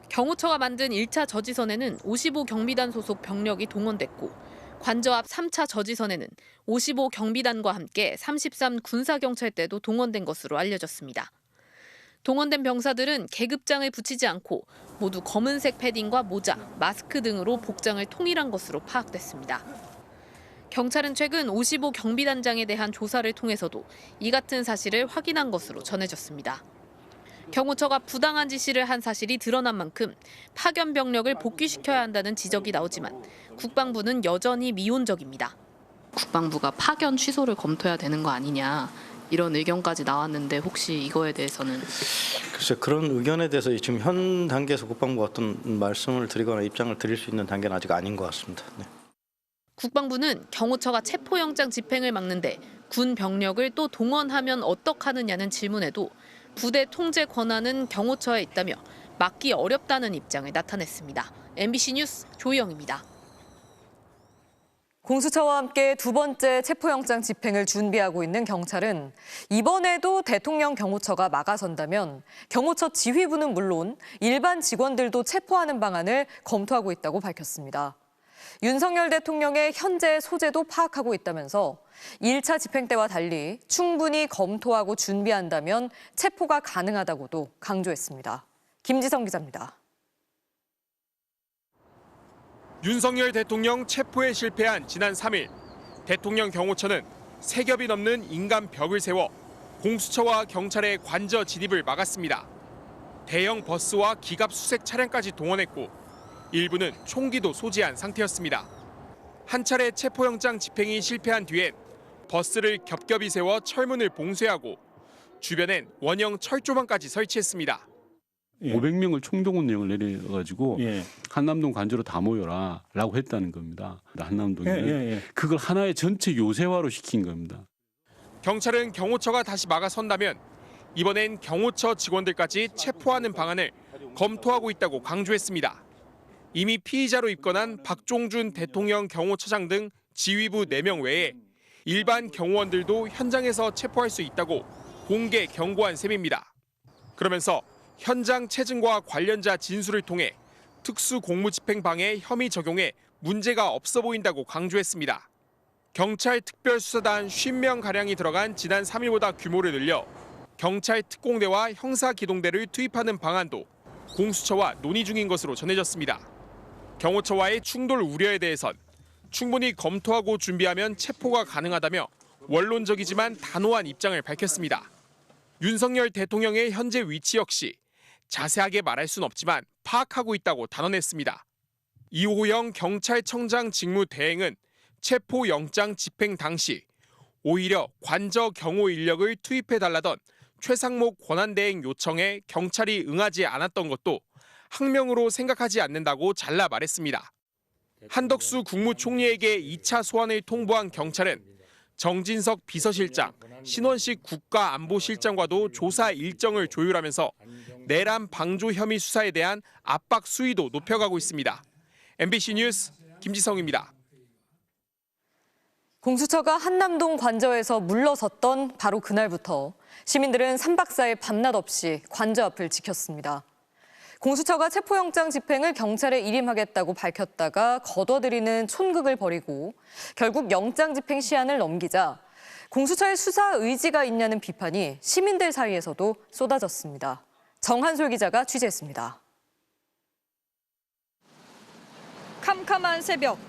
경호처가 만든 1차 저지선에는 55 경비단 소속 병력이 동원됐고 관저 앞 3차 저지선에는 55 경비단과 함께 33 군사경찰대도 동원된 것으로 알려졌습니다. 동원된 병사들은 계급장을 붙이지 않고 모두 검은색 패딩과 모자, 마스크 등으로 복장을 통일한 것으로 파악됐습니다. 경찰은 최근 55 경비단장에 대한 조사를 통해서도 이 같은 사실을 확인한 것으로 전해졌습니다. 경호처가 부당한 지시를 한 사실이 드러난 만큼 파견 병력을 복귀시켜야 한다는 지적이 나오지만 국방부는 여전히 미온적입니다. 국방부가 파견 취소를 검토해야 되는 거 아니냐 이런 의견까지 나왔는데 혹시 이거에 대해서는? 글쎄 그런 의견에 대해서 지금 현 단계에서 국방부가 어떤 말씀을 드리거나 입장을 드릴 수 있는 단계는 아직 아닌 것 같습니다. 네. 국방부는 경호처가 체포영장 집행을 막는데 군 병력을 또 동원하면 어떡하느냐는 질문에도 부대 통제 권한은 경호처에 있다며 막기 어렵다는 입장을 나타냈습니다. MBC 뉴스 조희영입니다. 공수처와 함께 두 번째 체포영장 집행을 준비하고 있는 경찰은 이번에도 대통령 경호처가 막아선다면 경호처 지휘부는 물론 일반 직원들도 체포하는 방안을 검토하고 있다고 밝혔습니다. 윤석열 대통령의 현재 소재도 파악하고 있다면서 1차 집행 때와 달리 충분히 검토하고 준비한다면 체포가 가능하다고도 강조했습니다. 김지성 기자입니다. 윤석열 대통령 체포에 실패한 지난 3일, 대통령 경호처는 3겹이 넘는 인간 벽을 세워 공수처와 경찰의 관저 진입을 막았습니다. 대형 버스와 기갑 수색 차량까지 동원했고 일부는 총기도 소지한 상태였습니다. 한 차례 체포영장 집행이 실패한 뒤엔 버스를 겹겹이 세워 철문을 봉쇄하고 주변엔 원형 철조망까지 설치했습니다. 500명을 총동원령을 내려가지고 한남동 관저로 다 모여라라고 했다는 겁니다. 한남동에 그걸 하나의 전체 요새화로 시킨 겁니다. 경찰은 경호처가 다시 막아선다면 이번엔 경호처 직원들까지 체포하는 방안을 검토하고 있다고 강조했습니다. 이미 피의자로 입건한 박종준 대통령 경호처장 등 지휘부 4명 외에 일반 경호원들도 현장에서 체포할 수 있다고 공개 경고한 셈입니다. 그러면서 현장 체증과 관련자 진술을 통해 특수공무집행방해 혐의 적용에 문제가 없어 보인다고 강조했습니다. 경찰 특별수사단 50명가량이 들어간 지난 3일보다 규모를 늘려 경찰 특공대와 형사기동대를 투입하는 방안도 공수처와 논의 중인 것으로 전해졌습니다. 경호처와의 충돌 우려에 대해선 충분히 검토하고 준비하면 체포가 가능하다며 원론적이지만 단호한 입장을 밝혔습니다. 윤석열 대통령의 현재 위치 역시 자세하게 말할 순 없지만 파악하고 있다고 단언했습니다. 이호영 경찰청장 직무 대행은 체포영장 집행 당시 오히려 관저 경호 인력을 투입해달라던 최상목 권한대행 요청에 경찰이 응하지 않았던 것도 항명으로 생각하지 않는다고 잘라 말했습니다. 한덕수 국무총리에게 2차 소환을 통보한 경찰은 정진석 비서실장, 신원식 국가안보실장과도 조사 일정을 조율하면서 내란 방조 혐의 수사에 대한 압박 수위도 높여가고 있습니다. MBC 뉴스 김지성입니다. 공수처가 한남동 관저에서 물러섰던 바로 그날부터 시민들은 3박 4일 밤낮 없이 관저 앞을 지켰습니다. 공수처가 체포영장 집행을 경찰에 일임하겠다고 밝혔다가 거둬들이는 촌극을 벌이고 결국 영장 집행 시한을 넘기자 공수처의 수사 의지가 있냐는 비판이 시민들 사이에서도 쏟아졌습니다. 정한솔 기자가 취재했습니다. 캄캄한 새벽,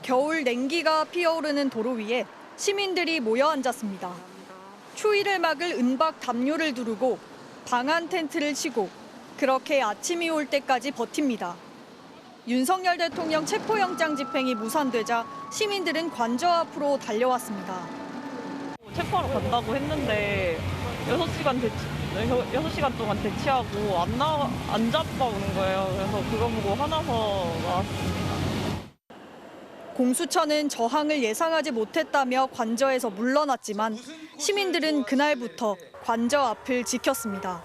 겨울 냉기가 피어오르는 도로 위에 시민들이 모여 앉았습니다. 추위를 막을 은박 담요를 두르고 방한 텐트를 치고 그렇게 아침이 올 때까지 버팁니다. 윤석열 대통령 체포영장 집행이 무산되자 시민들은 관저 앞으로 달려왔습니다. 체포하러 간다고 했는데 6시간 동안 대치하고 안 잡아오는 거예요. 그래서 그거 보고 화나서 나왔습니다. 공수처는 저항을 예상하지 못했다며 관저에서 물러났지만 시민들은 그날부터 관저 앞을 지켰습니다.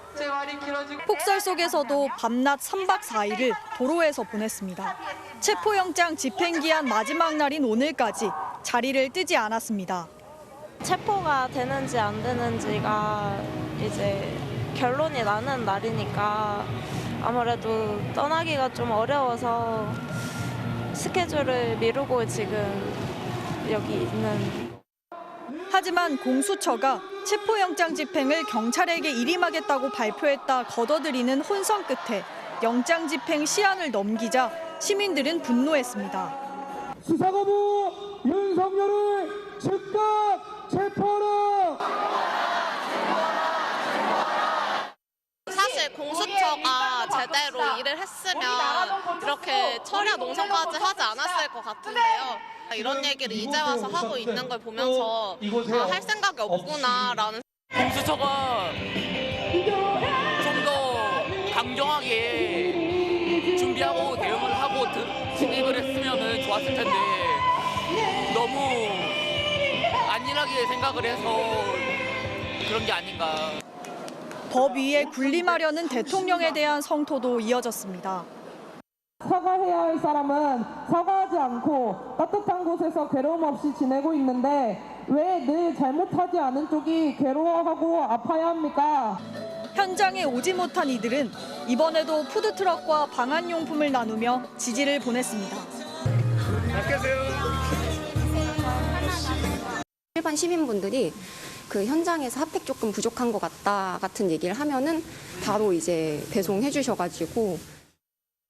폭설 속에서도 밤낮 3박 4일을 도로에서 보냈습니다. 체포영장 집행기한 마지막 날인 오늘까지 자리를 뜨지 않았습니다. 체포가 되는지 안 되는지가 이제 결론이 나는 날이니까 아무래도 떠나기가 좀 어려워서 스케줄을 미루고 지금 여기 있는. 하지만 공수처가 체포영장 집행을 경찰에게 일임하겠다고 발표했다 거둬들이는 혼선 끝에 영장 집행 시한을 넘기자 시민들은 분노했습니다. 수사거부 윤석열을 즉각 체포하라! 사실 공수처가 제대로 일을 했으면 이렇게 철야 농성까지 하지 않았을 것 같은데요. 이런 얘기를 이제 와서 하고 있는 걸 보면서 할 생각이 없구나라는. 공수처가 좀 더 강경하게 준비하고 대응을 하고 진입을 했으면 좋았을 텐데 너무 안일하게 생각을 해서 그런 게 아닌가. 법 위에 군림하려는 대통령에 대한 성토도 이어졌습니다. 사과해야 할 사람은 사과하지 않고 따뜻한 곳에서 괴로움 없이 지내고 있는데 왜 늘 잘못하지 않은 쪽이 괴로워하고 아파야 합니까? 현장에 오지 못한 이들은 이번에도 푸드트럭과 방한용품을 나누며 지지를 보냈습니다. 일반 시민분들이 그 현장에서 핫팩 조금 부족한 것 같다 같은 얘기를 하면은 바로 이제 배송해 주셔가지고.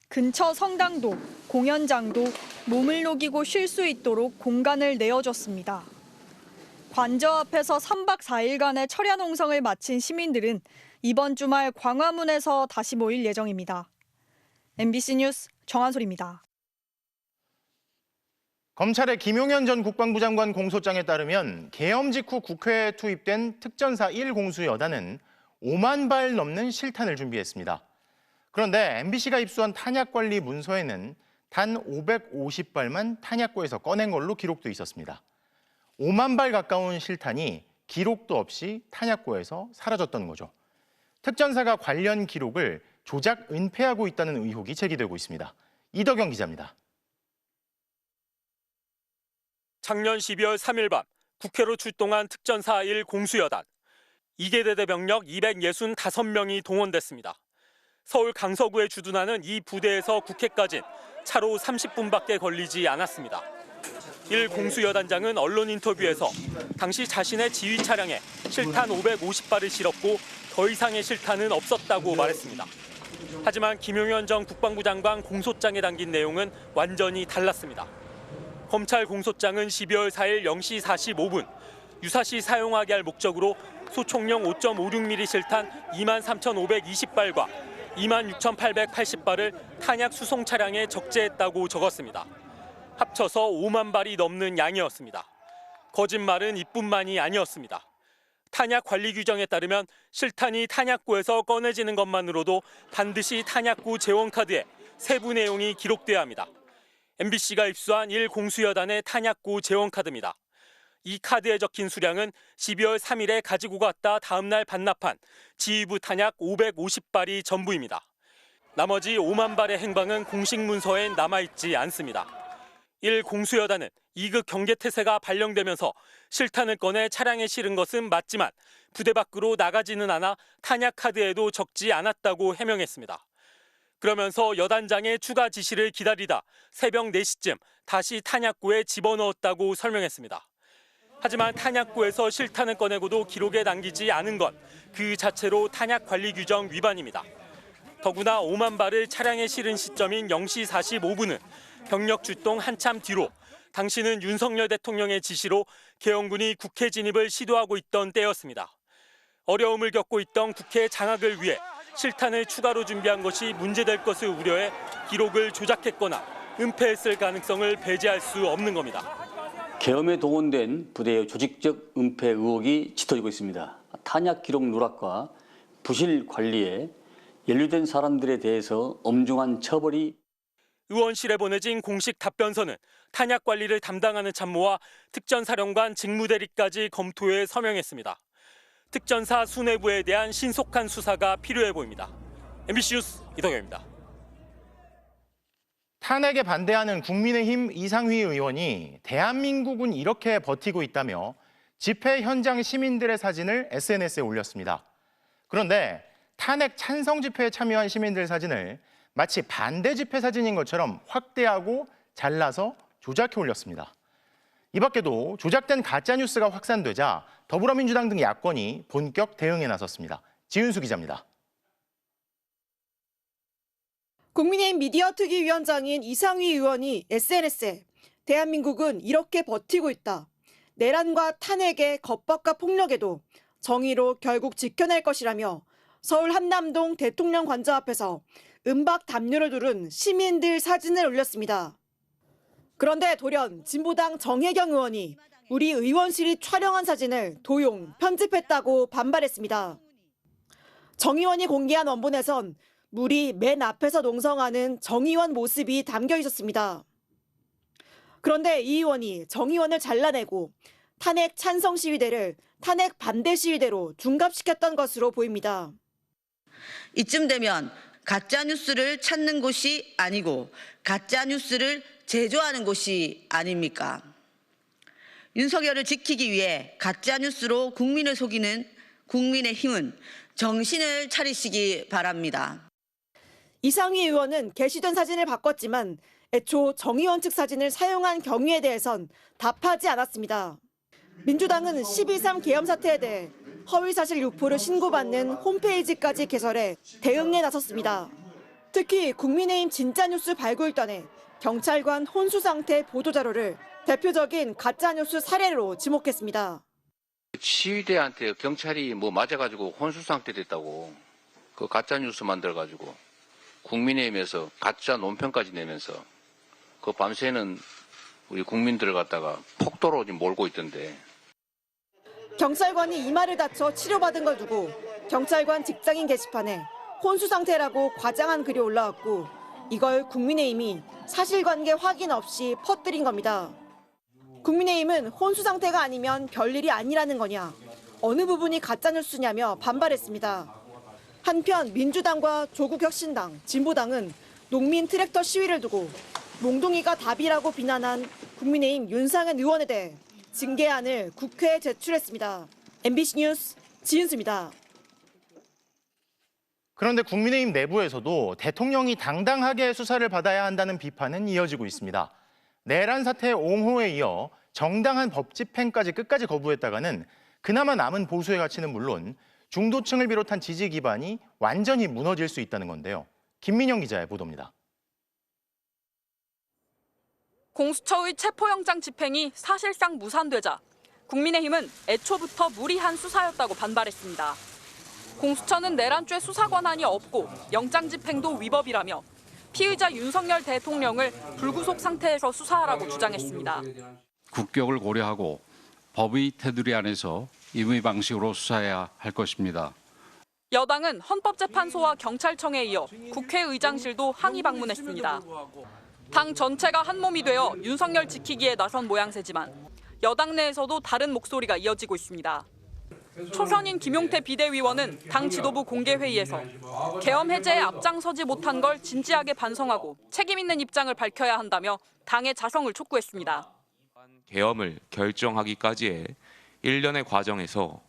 근처 성당도 공연장도 몸을 녹이고 쉴 수 있도록 공간을 내어줬습니다. 관저 앞에서 3박 4일간의 철야 농성을 마친 시민들은 이번 주말 광화문에서 다시 모일 예정입니다. MBC 뉴스 정한솔입니다. 검찰의 김용현 전 국방부 장관 공소장에 따르면 계엄 직후 국회에 투입된 특전사 1공수여단은 5만 발 넘는 실탄을 준비했습니다. 그런데 MBC가 입수한 탄약관리 문서에는 단 550발만 탄약고에서 꺼낸 걸로 기록돼 있었습니다. 5만 발 가까운 실탄이 기록도 없이 탄약고에서 사라졌던 거죠. 특전사가 관련 기록을 조작 은폐하고 있다는 의혹이 제기되고 있습니다. 이덕영 기자입니다. 작년 12월 3일 밤 국회로 출동한 특전사 1 공수여단. 2계대대 병력 265명이 동원됐습니다. 서울 강서구에 주둔하는 이 부대에서 국회까지는 차로 30분밖에 걸리지 않았습니다. 1 공수여단장은 언론 인터뷰에서 당시 자신의 지휘 차량에 실탄 550발을 실었고 더 이상의 실탄은 없었다고 말했습니다. 하지만 김용현 전 국방부 장관 공소장에 담긴 내용은 완전히 달랐습니다. 검찰 공소장은 12월 4일 0시 45분 유사시 사용하게 할 목적으로 소총령 5.56mm 실탄 23,520발과 26,880발을 탄약 수송 차량에 적재했다고 적었습니다. 합쳐서 5만 발이 넘는 양이었습니다. 거짓말은 이뿐만이 아니었습니다. 탄약 관리 규정에 따르면 실탄이 탄약고에서 꺼내지는 것만으로도 반드시 탄약고 재원카드에 세부 내용이 기록돼야 합니다. MBC가 입수한 1공수여단의 탄약고 재원카드입니다. 이 카드에 적힌 수량은 12월 3일에 가지고 갔다 다음 날 반납한 지휘부 탄약 550발이 전부입니다. 나머지 5만 발의 행방은 공식 문서엔 남아있지 않습니다. 1공수여단은 2급 경계태세가 발령되면서 실탄을 꺼내 차량에 실은 것은 맞지만 부대 밖으로 나가지는 않아 탄약 카드에도 적지 않았다고 해명했습니다. 그러면서 여단장의 추가 지시를 기다리다 새벽 4시쯤 다시 탄약고에 집어넣었다고 설명했습니다. 하지만 탄약고에서 실탄을 꺼내고도 기록에 남기지 않은 건 그 자체로 탄약 관리 규정 위반입니다. 더구나 5만 발을 차량에 실은 시점인 0시 45분은 병력 출동 한참 뒤로 당시는 윤석열 대통령의 지시로 계엄군이 국회 진입을 시도하고 있던 때였습니다. 어려움을 겪고 있던 국회 장악을 위해 실탄을 추가로 준비한 것이 문제될 것을 우려해 기록을 조작했거나 은폐했을 가능성을 배제할 수 없는 겁니다. 계엄에 동원된 부대의 조직적 은폐 의혹이 짙어지고 있습니다. 탄약 기록 누락과 부실 관리에 연루된 사람들에 대해서 엄중한 처벌이 의원실에 보내진 공식 답변서는 탄약 관리를 담당하는 참모와 특전사령관 직무대리까지 검토에 서명했습니다. 특전사 수뇌부에 대한 신속한 수사가 필요해 보입니다. MBC 뉴스 이동엽입니다. 탄핵에 반대하는 국민의힘 이상휘 의원이 대한민국은 이렇게 버티고 있다며 집회 현장 시민들의 사진을 SNS에 올렸습니다. 그런데 탄핵 찬성 집회에 참여한 시민들 사진을 마치 반대 집회 사진인 것처럼 확대하고 잘라서 조작해 올렸습니다. 이 밖에도 조작된 가짜뉴스가 확산되자 더불어민주당 등 야권이 본격 대응에 나섰습니다. 지은수 기자입니다. 국민의힘 미디어특위위원장인 이상휘 의원이 SNS에 대한민국은 이렇게 버티고 있다. 내란과 탄핵의 겁박과 폭력에도 정의로 결국 지켜낼 것이라며 서울 한남동 대통령 관저 앞에서 은박 담요를 두른 시민들 사진을 올렸습니다. 그런데 돌연 진보당 정혜경 의원이 우리 의원실이 촬영한 사진을 도용, 편집했다고 반발했습니다. 정 의원이 공개한 원본에선 물이 맨 앞에서 농성하는 정 의원 모습이 담겨 있었습니다. 그런데 이 의원이 정 의원을 잘라내고 탄핵 찬성 시위대를 탄핵 반대 시위대로 둔갑시켰던 것으로 보입니다. 이쯤 되면 가짜뉴스를 찾는 곳이 아니고 가짜뉴스를 제조하는 곳이 아닙니까? 윤석열을 지키기 위해 가짜뉴스로 국민을 속이는 국민의힘은 정신을 차리시기 바랍니다. 이상휘 의원은 게시된 사진을 바꿨지만 애초 정 의원 측 사진을 사용한 경위에 대해선 답하지 않았습니다. 민주당은 12.3 계엄 사태에 대해 허위사실 유포를 신고받는 홈페이지까지 개설해 대응에 나섰습니다. 특히 국민의힘 진짜뉴스 발굴단에 경찰관 혼수 상태 보도자료를 대표적인 가짜뉴스 사례로 지목했습니다. 시위대한테 경찰이 맞아가지고 혼수 상태 됐다고 그 가짜뉴스 만들어가지고 국민의힘에서 가짜 논평까지 내면서 그 밤새는 우리 국민들을 갖다가 폭도로 몰고 있던데. 경찰관이 이마를 다쳐 치료받은 걸 두고 경찰관 직장인 게시판에 혼수 상태라고 과장한 글이 올라왔고 이걸 국민의힘이 사실관계 확인 없이 퍼뜨린 겁니다. 국민의힘은 혼수 상태가 아니면 별일이 아니라는 거냐, 어느 부분이 가짜뉴스냐며 반발했습니다. 한편 민주당과 조국혁신당, 진보당은 농민 트랙터 시위를 두고 몽둥이가 답이라고 비난한 국민의힘 윤상현 의원에 대해 징계안을 국회에 제출했습니다. MBC 뉴스 지은수입니다. 그런데 국민의힘 내부에서도 대통령이 당당하게 수사를 받아야 한다는 비판은 이어지고 있습니다. 내란 사태 옹호에 이어 정당한 법 집행까지 끝까지 거부했다가는 그나마 남은 보수의 가치는 물론 중도층을 비롯한 지지 기반이 완전히 무너질 수 있다는 건데요. 김민영 기자의 보도입니다. 공수처의 체포영장 집행이 사실상 무산되자 국민의힘은 애초부터 무리한 수사였다고 반발했습니다. 공수처는 내란죄 수사 권한이 없고 영장 집행도 위법이라며 피의자 윤석열 대통령을 불구속 상태에서 수사하라고 주장했습니다. 국격을 고려하고 법의 테두리 안에서 임의 방식으로 수사해야 할 것입니다. 여당은 헌법재판소와 경찰청에 이어 국회의장실도 항의 방문했습니다. 당 전체가 한몸이 되어 윤석열 지키기에 나선 모양새지만 여당 내에서도 다른 목소리가 이어지고 있습니다. 초선인 김용태 비대위원은 당 지도부 공개회의에서 계엄 해제에 앞장서지 못한 걸 진지하게 반성하고 책임 있는 입장을 밝혀야 한다며 당의 자성을 촉구했습니다. 계엄을 결정하기까지의 1년의 과정에서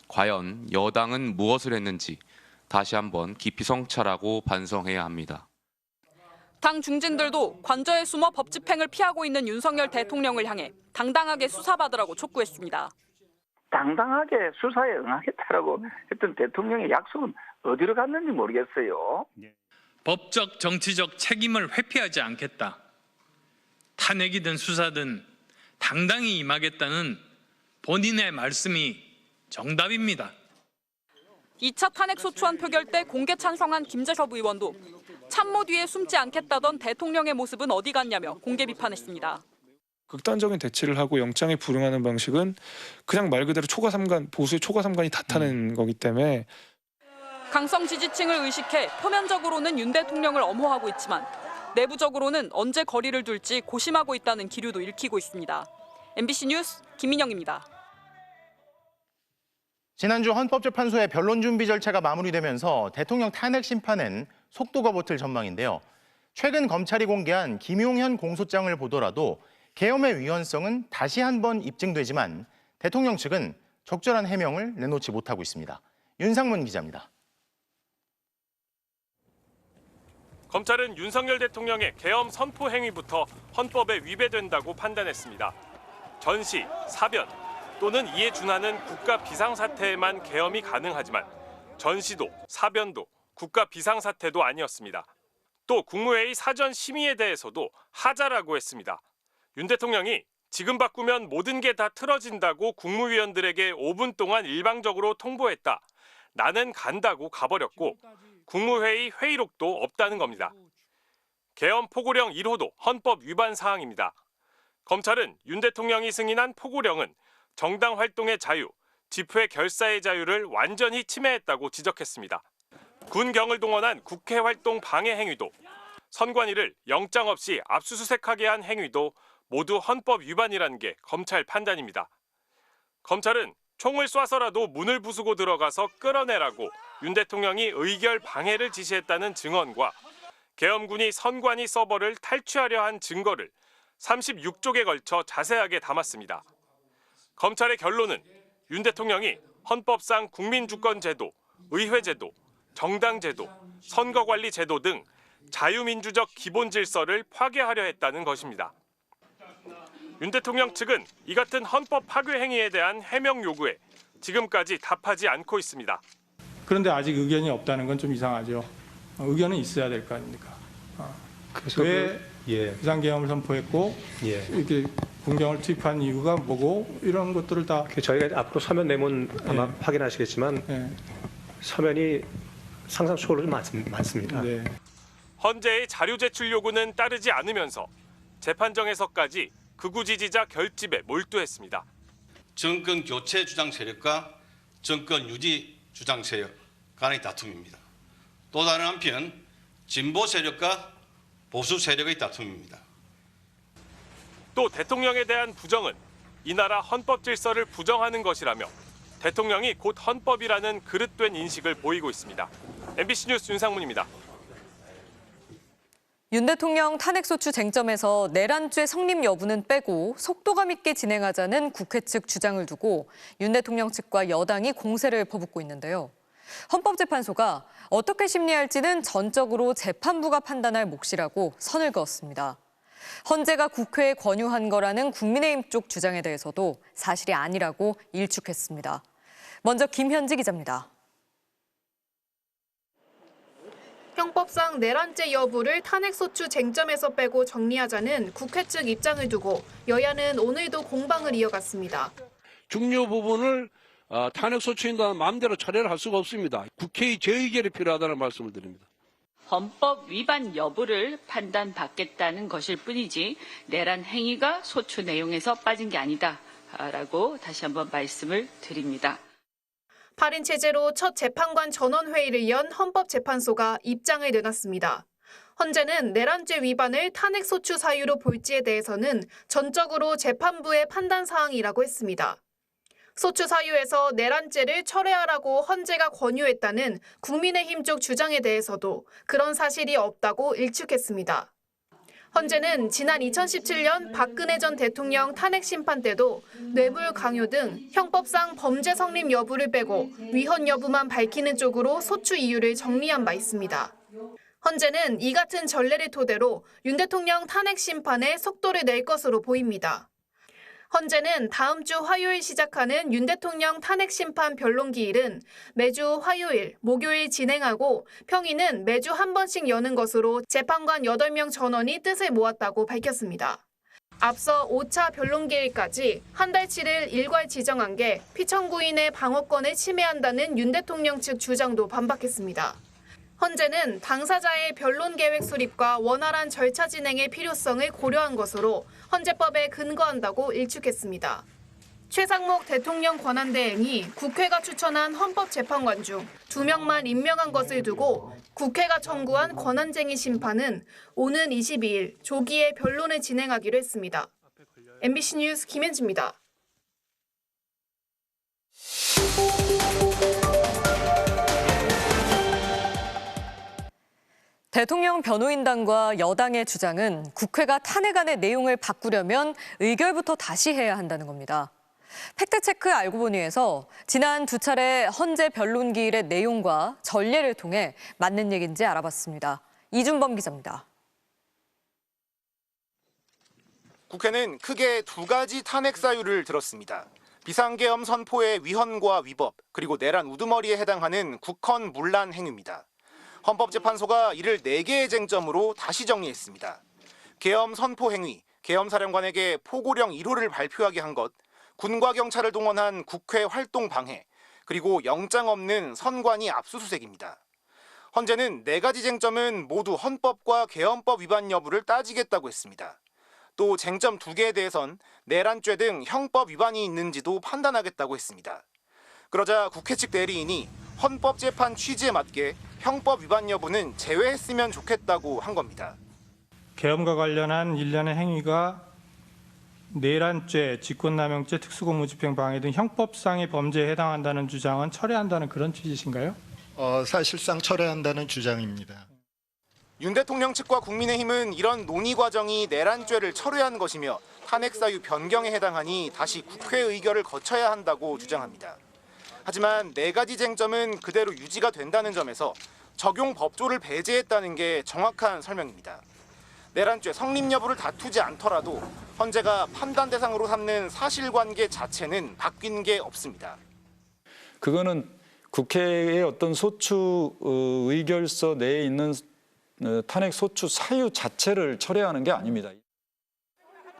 과연 여당은 무엇을 했는지 다시 한번 깊이 성찰하고 반성해야 합니다. 당 중진들도 관저에 숨어 법 집행을 피하고 있는 윤석열 대통령을 향해 당당하게 수사받으라고 촉구했습니다. 당당하게 수사에 응하겠다라고 했던 대통령의 약속은 어디로 갔는지 모르겠어요. 법적 정치적 책임을 회피하지 않겠다. 탄핵이든 수사든 당당히 임하겠다는 본인의 말씀이 정답입니다. 2차 탄핵소추안 표결 때 공개 찬성한 김재섭 의원도 참모 뒤에 숨지 않겠다던 대통령의 모습은 어디 갔냐며 공개 비판했습니다. 극단적인 대치를 하고 영장에 불응하는 방식은 그냥 말 그대로 초과삼간, 보수의 초과삼간이 다 타는 거기 때문에 강성 지지층을 의식해 표면적으로는 윤 대통령을 엄호하고 있지만 내부적으로는 언제 거리를 둘지 고심하고 있다는 기류도 읽히고 있습니다. MBC 뉴스 김민영입니다. 지난주 헌법재판소의 변론 준비 절차가 마무리되면서 대통령 탄핵 심판엔 속도가 붙을 전망인데요. 최근 검찰이 공개한 김용현 공소장을 보더라도 계엄의 위헌성은 다시 한번 입증되지만 대통령 측은 적절한 해명을 내놓지 못하고 있습니다. 윤상문 기자입니다. 검찰은 윤석열 대통령의 계엄 선포 행위부터 헌법에 위배된다고 판단했습니다. 전시, 사변 또는 이에 준하는 국가 비상사태에만 계엄이 가능하지만 전시도, 사변도 국가 비상사태도 아니었습니다. 또 국무회의 사전 심의에 대해서도 하자라고 했습니다. 윤 대통령이 지금 바꾸면 모든 게 다 틀어진다고 국무위원들에게 5분 동안 일방적으로 통보했다. 나는 간다고 가버렸고 국무회의 회의록도 없다는 겁니다. 계엄 포고령 1호도 헌법 위반 사항입니다. 검찰은 윤 대통령이 승인한 포고령은 정당 활동의 자유, 집회 결사의 자유를 완전히 침해했다고 지적했습니다. 군경을 동원한 국회 활동 방해 행위도, 선관위를 영장 없이 압수수색하게 한 행위도 모두 헌법 위반이라는 게 검찰 판단입니다. 검찰은 총을 쏴서라도 문을 부수고 들어가서 끌어내라고 윤 대통령이 의결 방해를 지시했다는 증언과 계엄군이 선관위 서버를 탈취하려 한 증거를 36쪽에 걸쳐 자세하게 담았습니다. 검찰의 결론은 윤 대통령이 헌법상 국민주권제도, 의회제도, 정당제도, 선거관리제도 등 자유민주적 기본 질서를 파괴하려 했다는 것입니다. 윤 대통령 측은 이 같은 헌법 파괴 행위에 대한 해명 요구에 지금까지 답하지 않고 있습니다. 그런데 아직 의견이 없다는 건 좀 이상하죠. 의견은 있어야 될 거 아닙니까? 왜 비상계엄을 선포했고 이렇게 군경을 투입한 이유가 뭐고 이런 것들을 다 저희가 앞으로 서면 내면 아마 확인하시겠지만 서면이 상상 초월로 좀 많습니다. 헌재의 자료 제출 요구는 따르지 않으면서 재판정에서까지 극우 지지자 결집에 몰두했습니다. 정권 교체 주장 세력과 정권 유지 주장 세력 간의 다툼입니다. 또 다른 한편 진보 세력과 보수 세력의 다툼입니다. 또 대통령에 대한 부정은 이 나라 헌법 질서를 부정하는 것이라며 대통령이 곧 헌법이라는 그릇된 인식을 보이고 있습니다. MBC 뉴스 윤상문입니다. 윤 대통령 탄핵소추 쟁점에서 내란죄 성립 여부는 빼고 속도감 있게 진행하자는 국회 측 주장을 두고 윤 대통령 측과 여당이 공세를 퍼붓고 있는데요. 헌법재판소가 어떻게 심리할지는 전적으로 재판부가 판단할 몫이라고 선을 그었습니다. 헌재가 국회에 권유한 거라는 국민의힘 쪽 주장에 대해서도 사실이 아니라고 일축했습니다. 먼저 김현지 기자입니다. 형법상 내란죄 여부를 탄핵소추 쟁점에서 빼고 정리하자는 국회 측 입장을 두고 여야는 오늘도 공방을 이어갔습니다. 중요 부분을 탄핵소추인단 마음대로 처리를 할 수가 없습니다. 국회의 재의결이 필요하다는 말씀을 드립니다. 헌법 위반 여부를 판단받겠다는 것일 뿐이지 내란 행위가 소추 내용에서 빠진 게 아니다라고 다시 한번 말씀을 드립니다. 8인 체제로 첫 재판관 전원회의를 연 헌법재판소가 입장을 내놨습니다. 헌재는 내란죄 위반을 탄핵소추 사유로 볼지에 대해서는 전적으로 재판부의 판단 사항이라고 했습니다. 소추 사유에서 내란죄를 철회하라고 헌재가 권유했다는 국민의힘 쪽 주장에 대해서도 그런 사실이 없다고 일축했습니다. 헌재는 지난 2017년 박근혜 전 대통령 탄핵 심판 때도 뇌물 강요 등 형법상 범죄 성립 여부를 빼고 위헌 여부만 밝히는 쪽으로 소추 이유를 정리한 바 있습니다. 헌재는 이 같은 전례를 토대로 윤 대통령 탄핵 심판에 속도를 낼 것으로 보입니다. 헌재는 다음 주 화요일 시작하는 윤 대통령 탄핵 심판 변론기일은 매주 화요일, 목요일 진행하고 평일은 매주 한 번씩 여는 것으로 재판관 8명 전원이 뜻을 모았다고 밝혔습니다. 앞서 5차 변론기일까지 한 달치를 일괄 지정한 게 피청구인의 방어권을 침해한다는 윤 대통령 측 주장도 반박했습니다. 헌재는 당사자의 변론 계획 수립과 원활한 절차 진행의 필요성을 고려한 것으로 헌재법에 근거한다고 일축했습니다. 최상목 대통령 권한대행이 국회가 추천한 헌법재판관 중 2명만 임명한 것을 두고 국회가 청구한 권한쟁의 심판은 오는 22일 조기에 변론을 진행하기로 했습니다. MBC 뉴스 김현지입니다. 대통령 변호인단과 여당의 주장은 국회가 탄핵안의 내용을 바꾸려면 의결부터 다시 해야 한다는 겁니다. 팩트체크 알고 보니에서 지난 2차례 헌재 변론기일의 내용과 전례를 통해 맞는 얘기인지 알아봤습니다. 이준범 기자입니다. 국회는 크게 2가지 탄핵 사유를 들었습니다. 비상계엄 선포의 위헌과 위법, 그리고 내란 우두머리에 해당하는 국헌 문란 행위입니다. 헌법재판소가 이를 4개의 쟁점으로 다시 정리했습니다. 계엄 선포 행위, 계엄 사령관에게 포고령 1호를 발표하게 한 것, 군과 경찰을 동원한 국회 활동 방해, 그리고 영장 없는 선관위 압수수색입니다. 헌재는 4가지 쟁점은 모두 헌법과 계엄법 위반 여부를 따지겠다고 했습니다. 또 쟁점 2개에 대해선 내란죄 등 형법 위반이 있는지도 판단하겠다고 했습니다. 그러자 국회 측 대리인이 헌법재판 취지에 맞게 형법 위반 여부는 제외했으면 좋겠다고 한 겁니다. 계엄과 관련한 일련의 행위가 내란죄, 직권남용죄, 특수공무집행 방해 등 형법상의 범죄에 해당한다는 주장은 철회한다는 그런 취지신가요? 사실상 철회한다는 주장입니다. 윤 대통령 측과 국민의힘은 이런 논의 과정이 내란죄를 철회한 것이며 탄핵 사유 변경에 해당하니 다시 국회 의결을 거쳐야 한다고 주장합니다. 하지만 4가지 쟁점은 그대로 유지가 된다는 점에서 적용 법조를 배제했다는 게 정확한 설명입니다. 내란죄 성립 여부를 다투지 않더라도 헌재가 판단 대상으로 삼는 사실관계 자체는 바뀐 게 없습니다. 그거는 국회의 어떤 소추 의결서 내에 있는 탄핵 소추 사유 자체를 철회하는 게 아닙니다.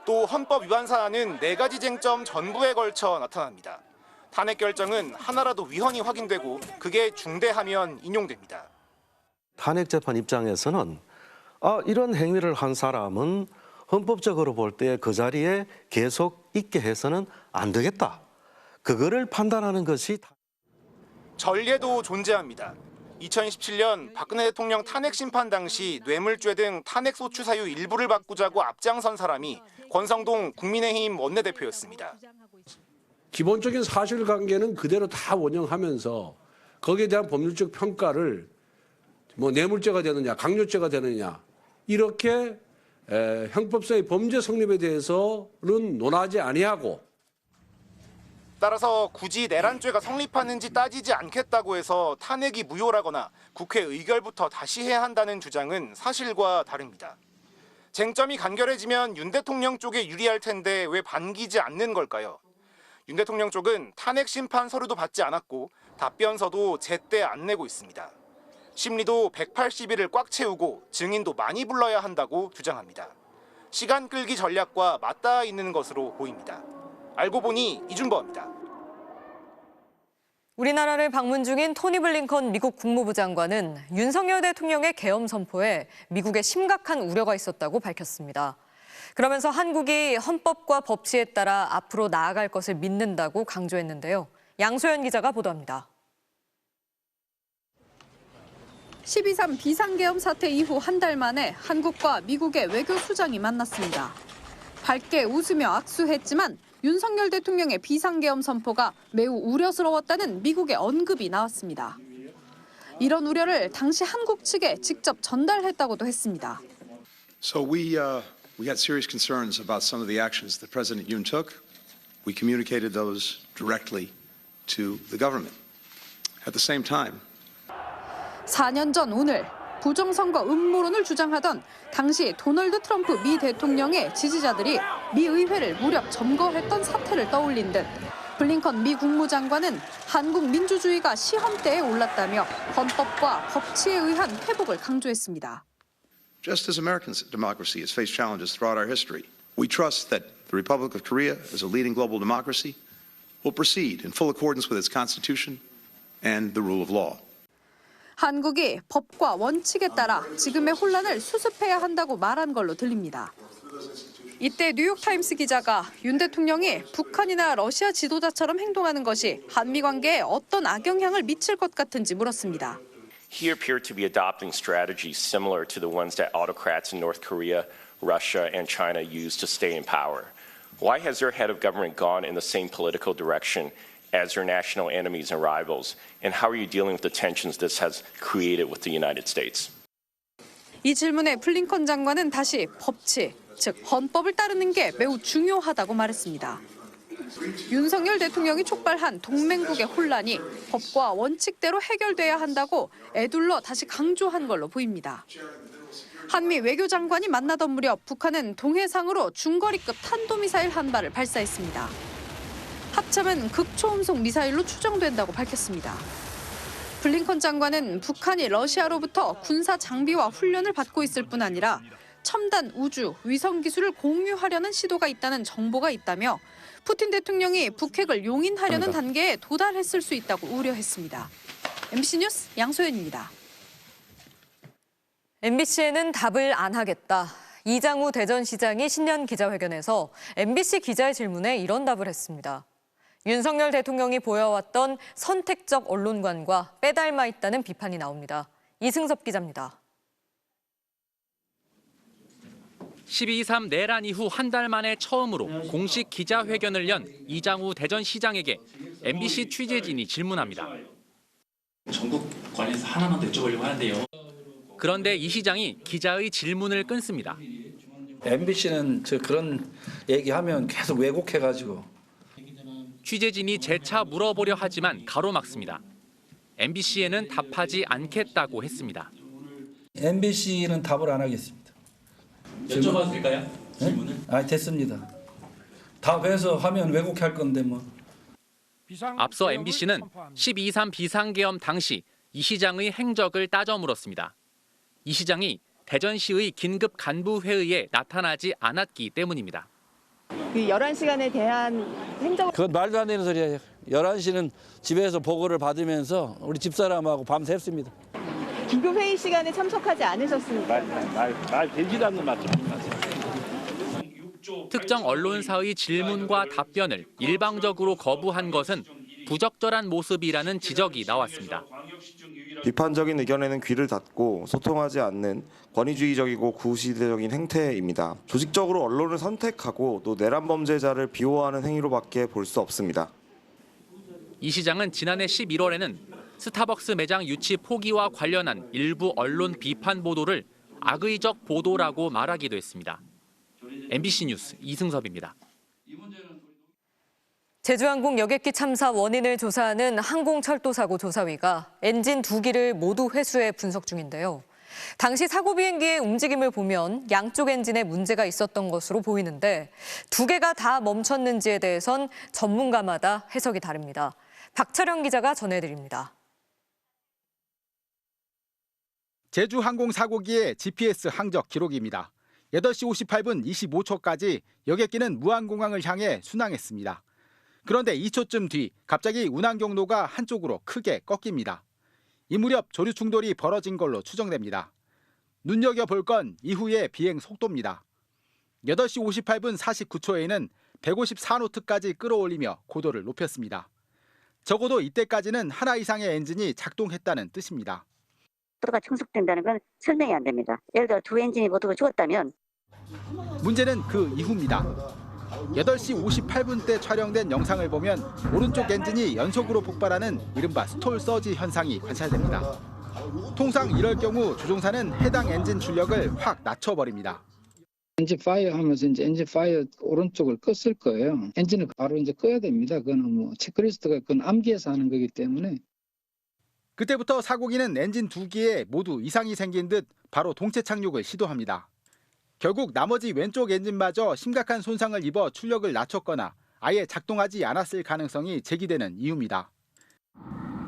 또 헌법 위반 사안은 4가지 쟁점 전부에 걸쳐 나타납니다. 탄핵 결정은 하나라도 위헌이 확인되고 그게 중대하면 인용됩니다. 탄핵 재판 입장에서는 이런 행위를 한 사람은 헌법적으로 볼 때 그 자리에 계속 있게 해서는 안 되겠다. 그거를 판단하는 것이 전례도 존재합니다. 2017년 박근혜 대통령 탄핵 심판 당시 뇌물죄 등 탄핵 소추 사유 일부를 바꾸자고 앞장선 사람이 권성동 국민의힘 원내대표였습니다. 기본적인 사실관계는 그대로 다 원용하면서 거기에 대한 법률적 평가를 뇌물죄가 되느냐, 강요죄가 되느냐 이렇게 형법상의 범죄 성립에 대해서는 논하지 아니하고 따라서 굳이 내란죄가 성립하는지 따지지 않겠다고 해서 탄핵이 무효라거나 국회 의결부터 다시 해야 한다는 주장은 사실과 다릅니다. 쟁점이 간결해지면 윤 대통령 쪽에 유리할 텐데 왜 반기지 않는 걸까요? 윤 대통령 쪽은 탄핵 심판 서류도 받지 않았고 답변서도 제때 안 내고 있습니다. 심리도 180일을 꽉 채우고 증인도 많이 불러야 한다고 주장합니다. 시간 끌기 전략과 맞닿아 있는 것으로 보입니다. 알고 보니 이준범입니다. 우리나라를 방문 중인 토니 블링컨 미국 국무부 장관은 윤석열 대통령의 계엄 선포에 미국에 심각한 우려가 있었다고 밝혔습니다. 그러면서 한국이 헌법과 법치에 따라 앞으로 나아갈 것을 믿는다고 강조했는데요. 양소연 기자가 보도합니다. 12.3 비상계엄 사태 이후 한 달 만에 한국과 미국의 외교 수장이 만났습니다. 밝게 웃으며 악수했지만 윤석열 대통령의 비상계엄 선포가 매우 우려스러웠다는 미국의 언급이 나왔습니다. 이런 우려를 당시 한국 측에 직접 전달했다고도 했습니다. So we had serious concerns about some of the actions that President Yoon took. We communicated those directly to the government. At the same time, 4년 전 오늘 부정선거 음모론을 주장하던 당시 도널드 트럼프 미 대통령의 지지자들이 미 의회를 무력 점거했던 사태를 떠올린 듯 블링컨 미 국무장관은 한국 민주주의가 시험대에 올랐다며 헌법과 법치에 의한 회복을 강조했습니다. just as American democracy has faced challenges throughout our history, we trust that the Republic of Korea, as a leading global democracy, will proceed in full accordance with its constitution and the rule of law. 한국이 법과 원칙에 따라 지금의 혼란을 수습해야 한다고 말한 걸로 들립니다. 이때 뉴욕타임스 기자가 윤 대통령이 북한이나 러시아 지도자처럼 행동하는 것이 한미 관계에 어떤 악영향을 미칠 것 같은지 물었습니다. He appeared to be adopting strategies similar to the ones that autocrats in North Korea, Russia, and China use to stay in power. Why has their head of government gone in the same political direction as their national enemies and rivals? And how are you dealing with the tensions this has created with the United States? 이 질문에 블링컨 장관은 다시 법치, 즉 헌법을 따르는 게 매우 중요하다고 말했습니다. 윤석열 대통령이 촉발한 동맹국의 혼란이 법과 원칙대로 해결돼야 한다고 애둘러 다시 강조한 걸로 보입니다. 한미 외교장관이 만나던 무렵 북한은 동해상으로 중거리급 탄도미사일 한 발을 발사했습니다. 합참은 극초음속 미사일로 추정된다고 밝혔습니다. 블링컨 장관은 북한이 러시아로부터 군사 장비와 훈련을 받고 있을 뿐 아니라 첨단 우주, 위성 기술을 공유하려는 시도가 있다는 정보가 있다며 푸틴 대통령이 북핵을 용인하려는 단계에 도달했을 수 있다고 우려했습니다. MBC 뉴스 양소연입니다. MBC에는 답을 안 하겠다. 이장우 대전시장이 신년 기자회견에서 MBC 기자의 질문에 이런 답을 했습니다. 윤석열 대통령이 보여왔던 선택적 언론관과 빼닮아 있다는 비판이 나옵니다. 이승섭 기자입니다. 12.3 내란 이후 한 달 만에 처음으로 공식 기자회견을 연 이장우 대전시장에게 MBC 취재진이 질문합니다. 전국 관련해서 하나만 더 여쭤보려고 하는데요. 그런데 이 시장이 기자의 질문을 끊습니다. MBC는 그런 얘기하면 계속 왜곡해가지고. 취재진이 재차 물어보려 하지만 가로막습니다. MBC에는 답하지 않겠다고 했습니다. MBC는 답을 안 하겠습니다. 여쭤봐도 될까요? 질문을? 네? 됐습니다. 답해서 하면 왜곡할 건데 뭐. 앞서 MBC는 12.3 비상계엄 당시 이 시장의 행적을 따져 물었습니다. 이 시장이 대전시의 긴급 간부회의에 나타나지 않았기 때문입니다. 그 11시간에 대한 행정... 그건 말도 안 되는 소리예요. 11시는 집에서 보고를 받으면서 우리 집사람하고 밤 샜습니다. 긴급 회의 시간에 참석하지 않으셨습니까? 말 되지도 않는 말 좀 하세요. 특정 언론사의 질문과 답변을 일방적으로 거부한 것은 부적절한 모습이라는 지적이 나왔습니다. 비판적인 의견에는 귀를 닫고 소통하지 않는 권위주의적이고 구시대적인 행태입니다. 조직적으로 언론을 선택하고 또 내란 범죄자를 비호하는 행위로밖에 볼 수 없습니다. 이 시장은 지난해 11월에는 스타벅스 매장 유치 포기와 관련한 일부 언론 비판 보도를 악의적 보도라고 말하기도 했습니다. MBC 뉴스 이승섭입니다. 제주항공 여객기 참사 원인을 조사하는 항공철도사고 조사위가 엔진 2기를 모두 회수해 분석 중인데요. 당시 사고 비행기의 움직임을 보면 양쪽 엔진에 문제가 있었던 것으로 보이는데 2개가 다 멈췄는지에 대해선 전문가마다 해석이 다릅니다. 박철영 기자가 전해드립니다. 제주 항공사고기의 GPS 항적 기록입니다. 8시 58분 25초까지 여객기는 무안공항을 향해 순항했습니다. 그런데 2초쯤 뒤 갑자기 운항 경로가 한쪽으로 크게 꺾입니다. 이 무렵 조류 충돌이 벌어진 걸로 추정됩니다. 눈여겨볼 건 이후의 비행 속도입니다. 8시 58분 49초에는 154노트까지 끌어올리며 고도를 높였습니다. 적어도 이때까지는 하나 이상의 엔진이 작동했다는 뜻입니다. 속도가 충족된다는 건 설명이 안 됩니다. 예를 들어 두 엔진이 모두 죽었다면. 문제는 그 이후입니다. 8시 58분 때 촬영된 영상을 보면 오른쪽 엔진이 연속으로 폭발하는 이른바 스톨 서지 현상이 관찰됩니다. 통상 이럴 경우 조종사는 해당 엔진 출력을 확 낮춰버립니다. 엔진 파이어 하면서 이제 엔진 파이어 오른쪽을 껐을 거예요. 엔진을 바로 이제 꺼야 됩니다. 그거는 뭐 체크리스트가 그건 암기해서 하는 거기 때문에. 그때부터 사고기는 엔진 2기에 모두 이상이 생긴 듯 바로 동체 착륙을 시도합니다. 결국 나머지 왼쪽 엔진마저 심각한 손상을 입어 출력을 낮췄거나 아예 작동하지 않았을 가능성이 제기되는 이유입니다.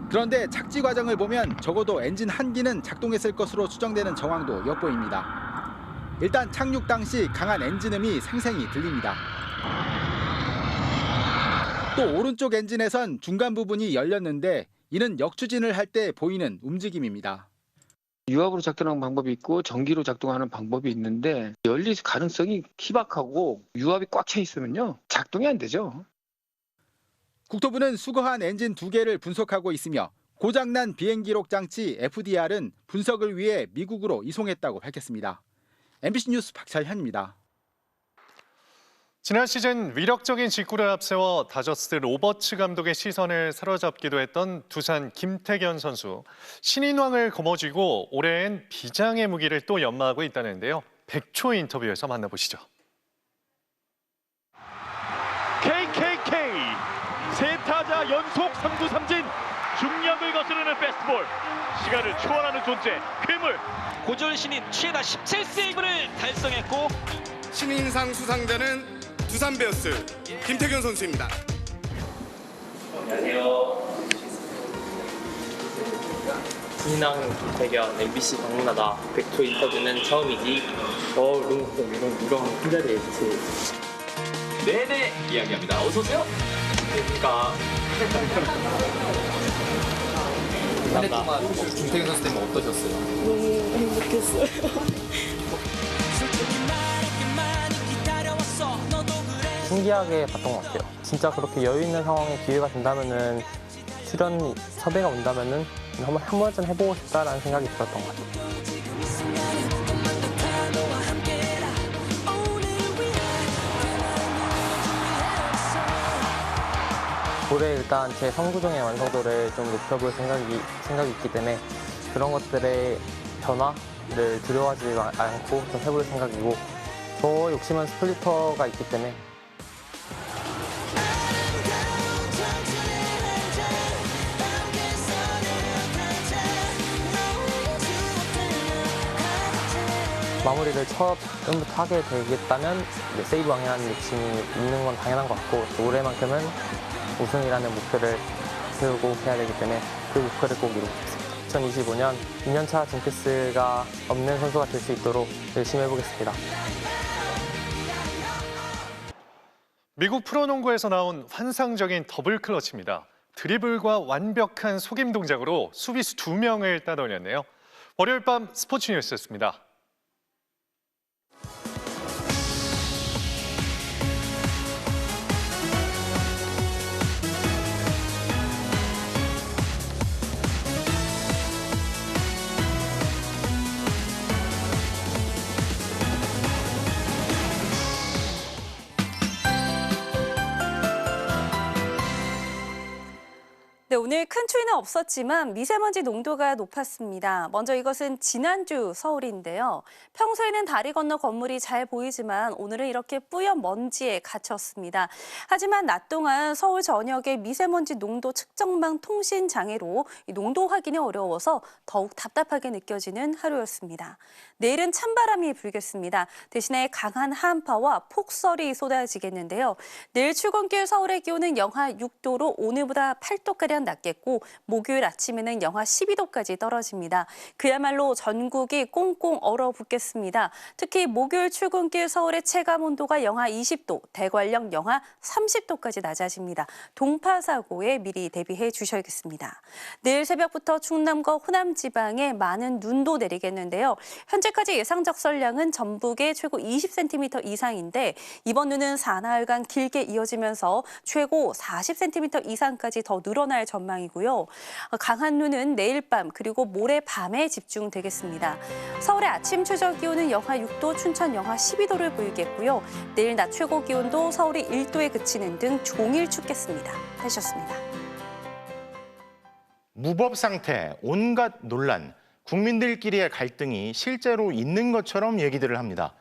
그런데 착지 과정을 보면 적어도 엔진 한 기는 작동했을 것으로 추정되는 정황도 엿보입니다. 일단 착륙 당시 강한 엔진음이 생생히 들립니다. 또 오른쪽 엔진에선 중간 부분이 열렸는데 이는 역추진을 할 때 보이는 움직임입니다. 유압으로 작동하는 방법이 있고 전기로 작동하는 방법이 있는데 열릴 가능성이 희박하고 유압이 꽉 차 있으면요 작동이 안 되죠. 국토부는 수거한 엔진 2개를 분석하고 있으며 고장난 비행 기록 장치 FDR은 분석을 위해 미국으로 이송했다고 밝혔습니다. MBC 뉴스 박철현입니다. 지난 시즌 위력적인 직구를 앞세워 다저스 로버츠 감독의 시선을 사로잡기도 했던 두산 김태견 선수. 신인왕을 거머쥐고 올해엔 비장의 무기를 또 연마하고 있다는데요. 백초 인터뷰에서 만나보시죠. KKK 세 타자 연속 3구 3진 중력을 거스르는 패스트볼 시간을 초월하는 존재 괴물 고졸 신인 최다 17세이브를 달성했고 신인상 수상자는 두산 베어스 김태균 선수입니다. 안녕하세요. 신인왕 김태균 MBC 방문하다 100초 인터뷰는 처음이지. 이런 큰 자리에 있지. 네네 이야기합니다. 어서 오세요. 안녕하십니까. 한 해 동안 김태균 선수 때문에 어떠셨어요? 너무 행복했어요. 신기하게 봤던 것 같아요. 진짜 그렇게 여유 있는 상황에 기회가 된다면은 출연 섭외가 온다면은 한 번쯤 해보고 싶다라는 생각이 들었던 것 같아요. 올해 일단 제 선구종의 완성도를 좀 높여볼 생각이 있기 때문에 그런 것들의 변화를 두려워하지 않고 좀 해볼 생각이고 저 욕심은 스플리터가 있기 때문에 마무리를 처음부터 하게 되겠다면 세이브 왕이라는 욕심이 있는 건 당연한 것 같고 또 올해만큼은 우승이라는 목표를 세우고 해야 되기 때문에 그 목표를 꼭 이루고 싶습니다. 2025년 2년차 징크스가 없는 선수가 될 수 있도록 열심히 해보겠습니다. 미국 프로농구에서 나온 환상적인 더블 클러치입니다. 드리블과 완벽한 속임 동작으로 수비수 2명을 따돌렸네요. 월요일 밤 스포츠 뉴스였습니다. 네, 오늘 큰 추위는 없었지만 미세먼지 농도가 높았습니다. 먼저 이것은 지난주 서울인데요. 평소에는 다리 건너 건물이 잘 보이지만 오늘은 이렇게 뿌연 먼지에 갇혔습니다. 하지만 낮 동안 서울 전역의 미세먼지 농도 측정망 통신 장애로 농도 확인이 어려워서 더욱 답답하게 느껴지는 하루였습니다. 내일은 찬바람이 불겠습니다. 대신에 강한 한파와 폭설이 쏟아지겠는데요. 내일 출근길 서울의 기온은 영하 6도로 오늘보다 8도가량 낮겠고 목요일 아침에는 영하 12도까지 떨어집니다. 그야말로 전국이 꽁꽁 얼어붙겠습니다. 특히 목요일 출근길 서울의 체감 온도가 영하 20도, 대관령 영하 30도까지 낮아집니다. 동파 사고에 미리 대비해 주셔야겠습니다. 내일 새벽부터 충남과 호남 지방에 많은 눈도 내리겠는데요. 현재까지 예상 적설량은 전북에 최고 20cm 이상인데 이번 눈은 사나흘간 길게 이어지면서 최고 40cm 이상까지 더 늘어날 전망이고요. 강한 눈은 내일 밤 그리고 모레 밤에 집중되겠습니다. 서울의 아침 최저 기온은 영하 6도, 춘천 영하 12도를 보이겠고요. 내일 낮 최고 기온도 서울이 1도에 그치는 등 종일 춥겠습니다. 하셨습니다. 무법 상태, 온갖 논란, 국민들끼리의 갈등이 실제로 있는 것처럼 얘기들을 합니다.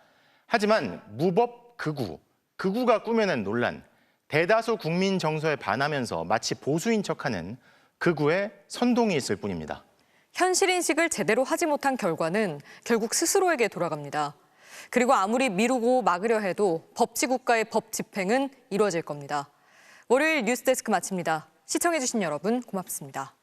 하지만 무법 극우가 꾸며낸 논란, 대다수 국민 정서에 반하면서 마치 보수인 척하는 극우의 선동이 있을 뿐입니다. 현실 인식을 제대로 하지 못한 결과는 결국 스스로에게 돌아갑니다. 그리고 아무리 미루고 막으려 해도 법치국가의 법 집행은 이루어질 겁니다. 월요일 뉴스데스크 마칩니다. 시청해주신 여러분 고맙습니다.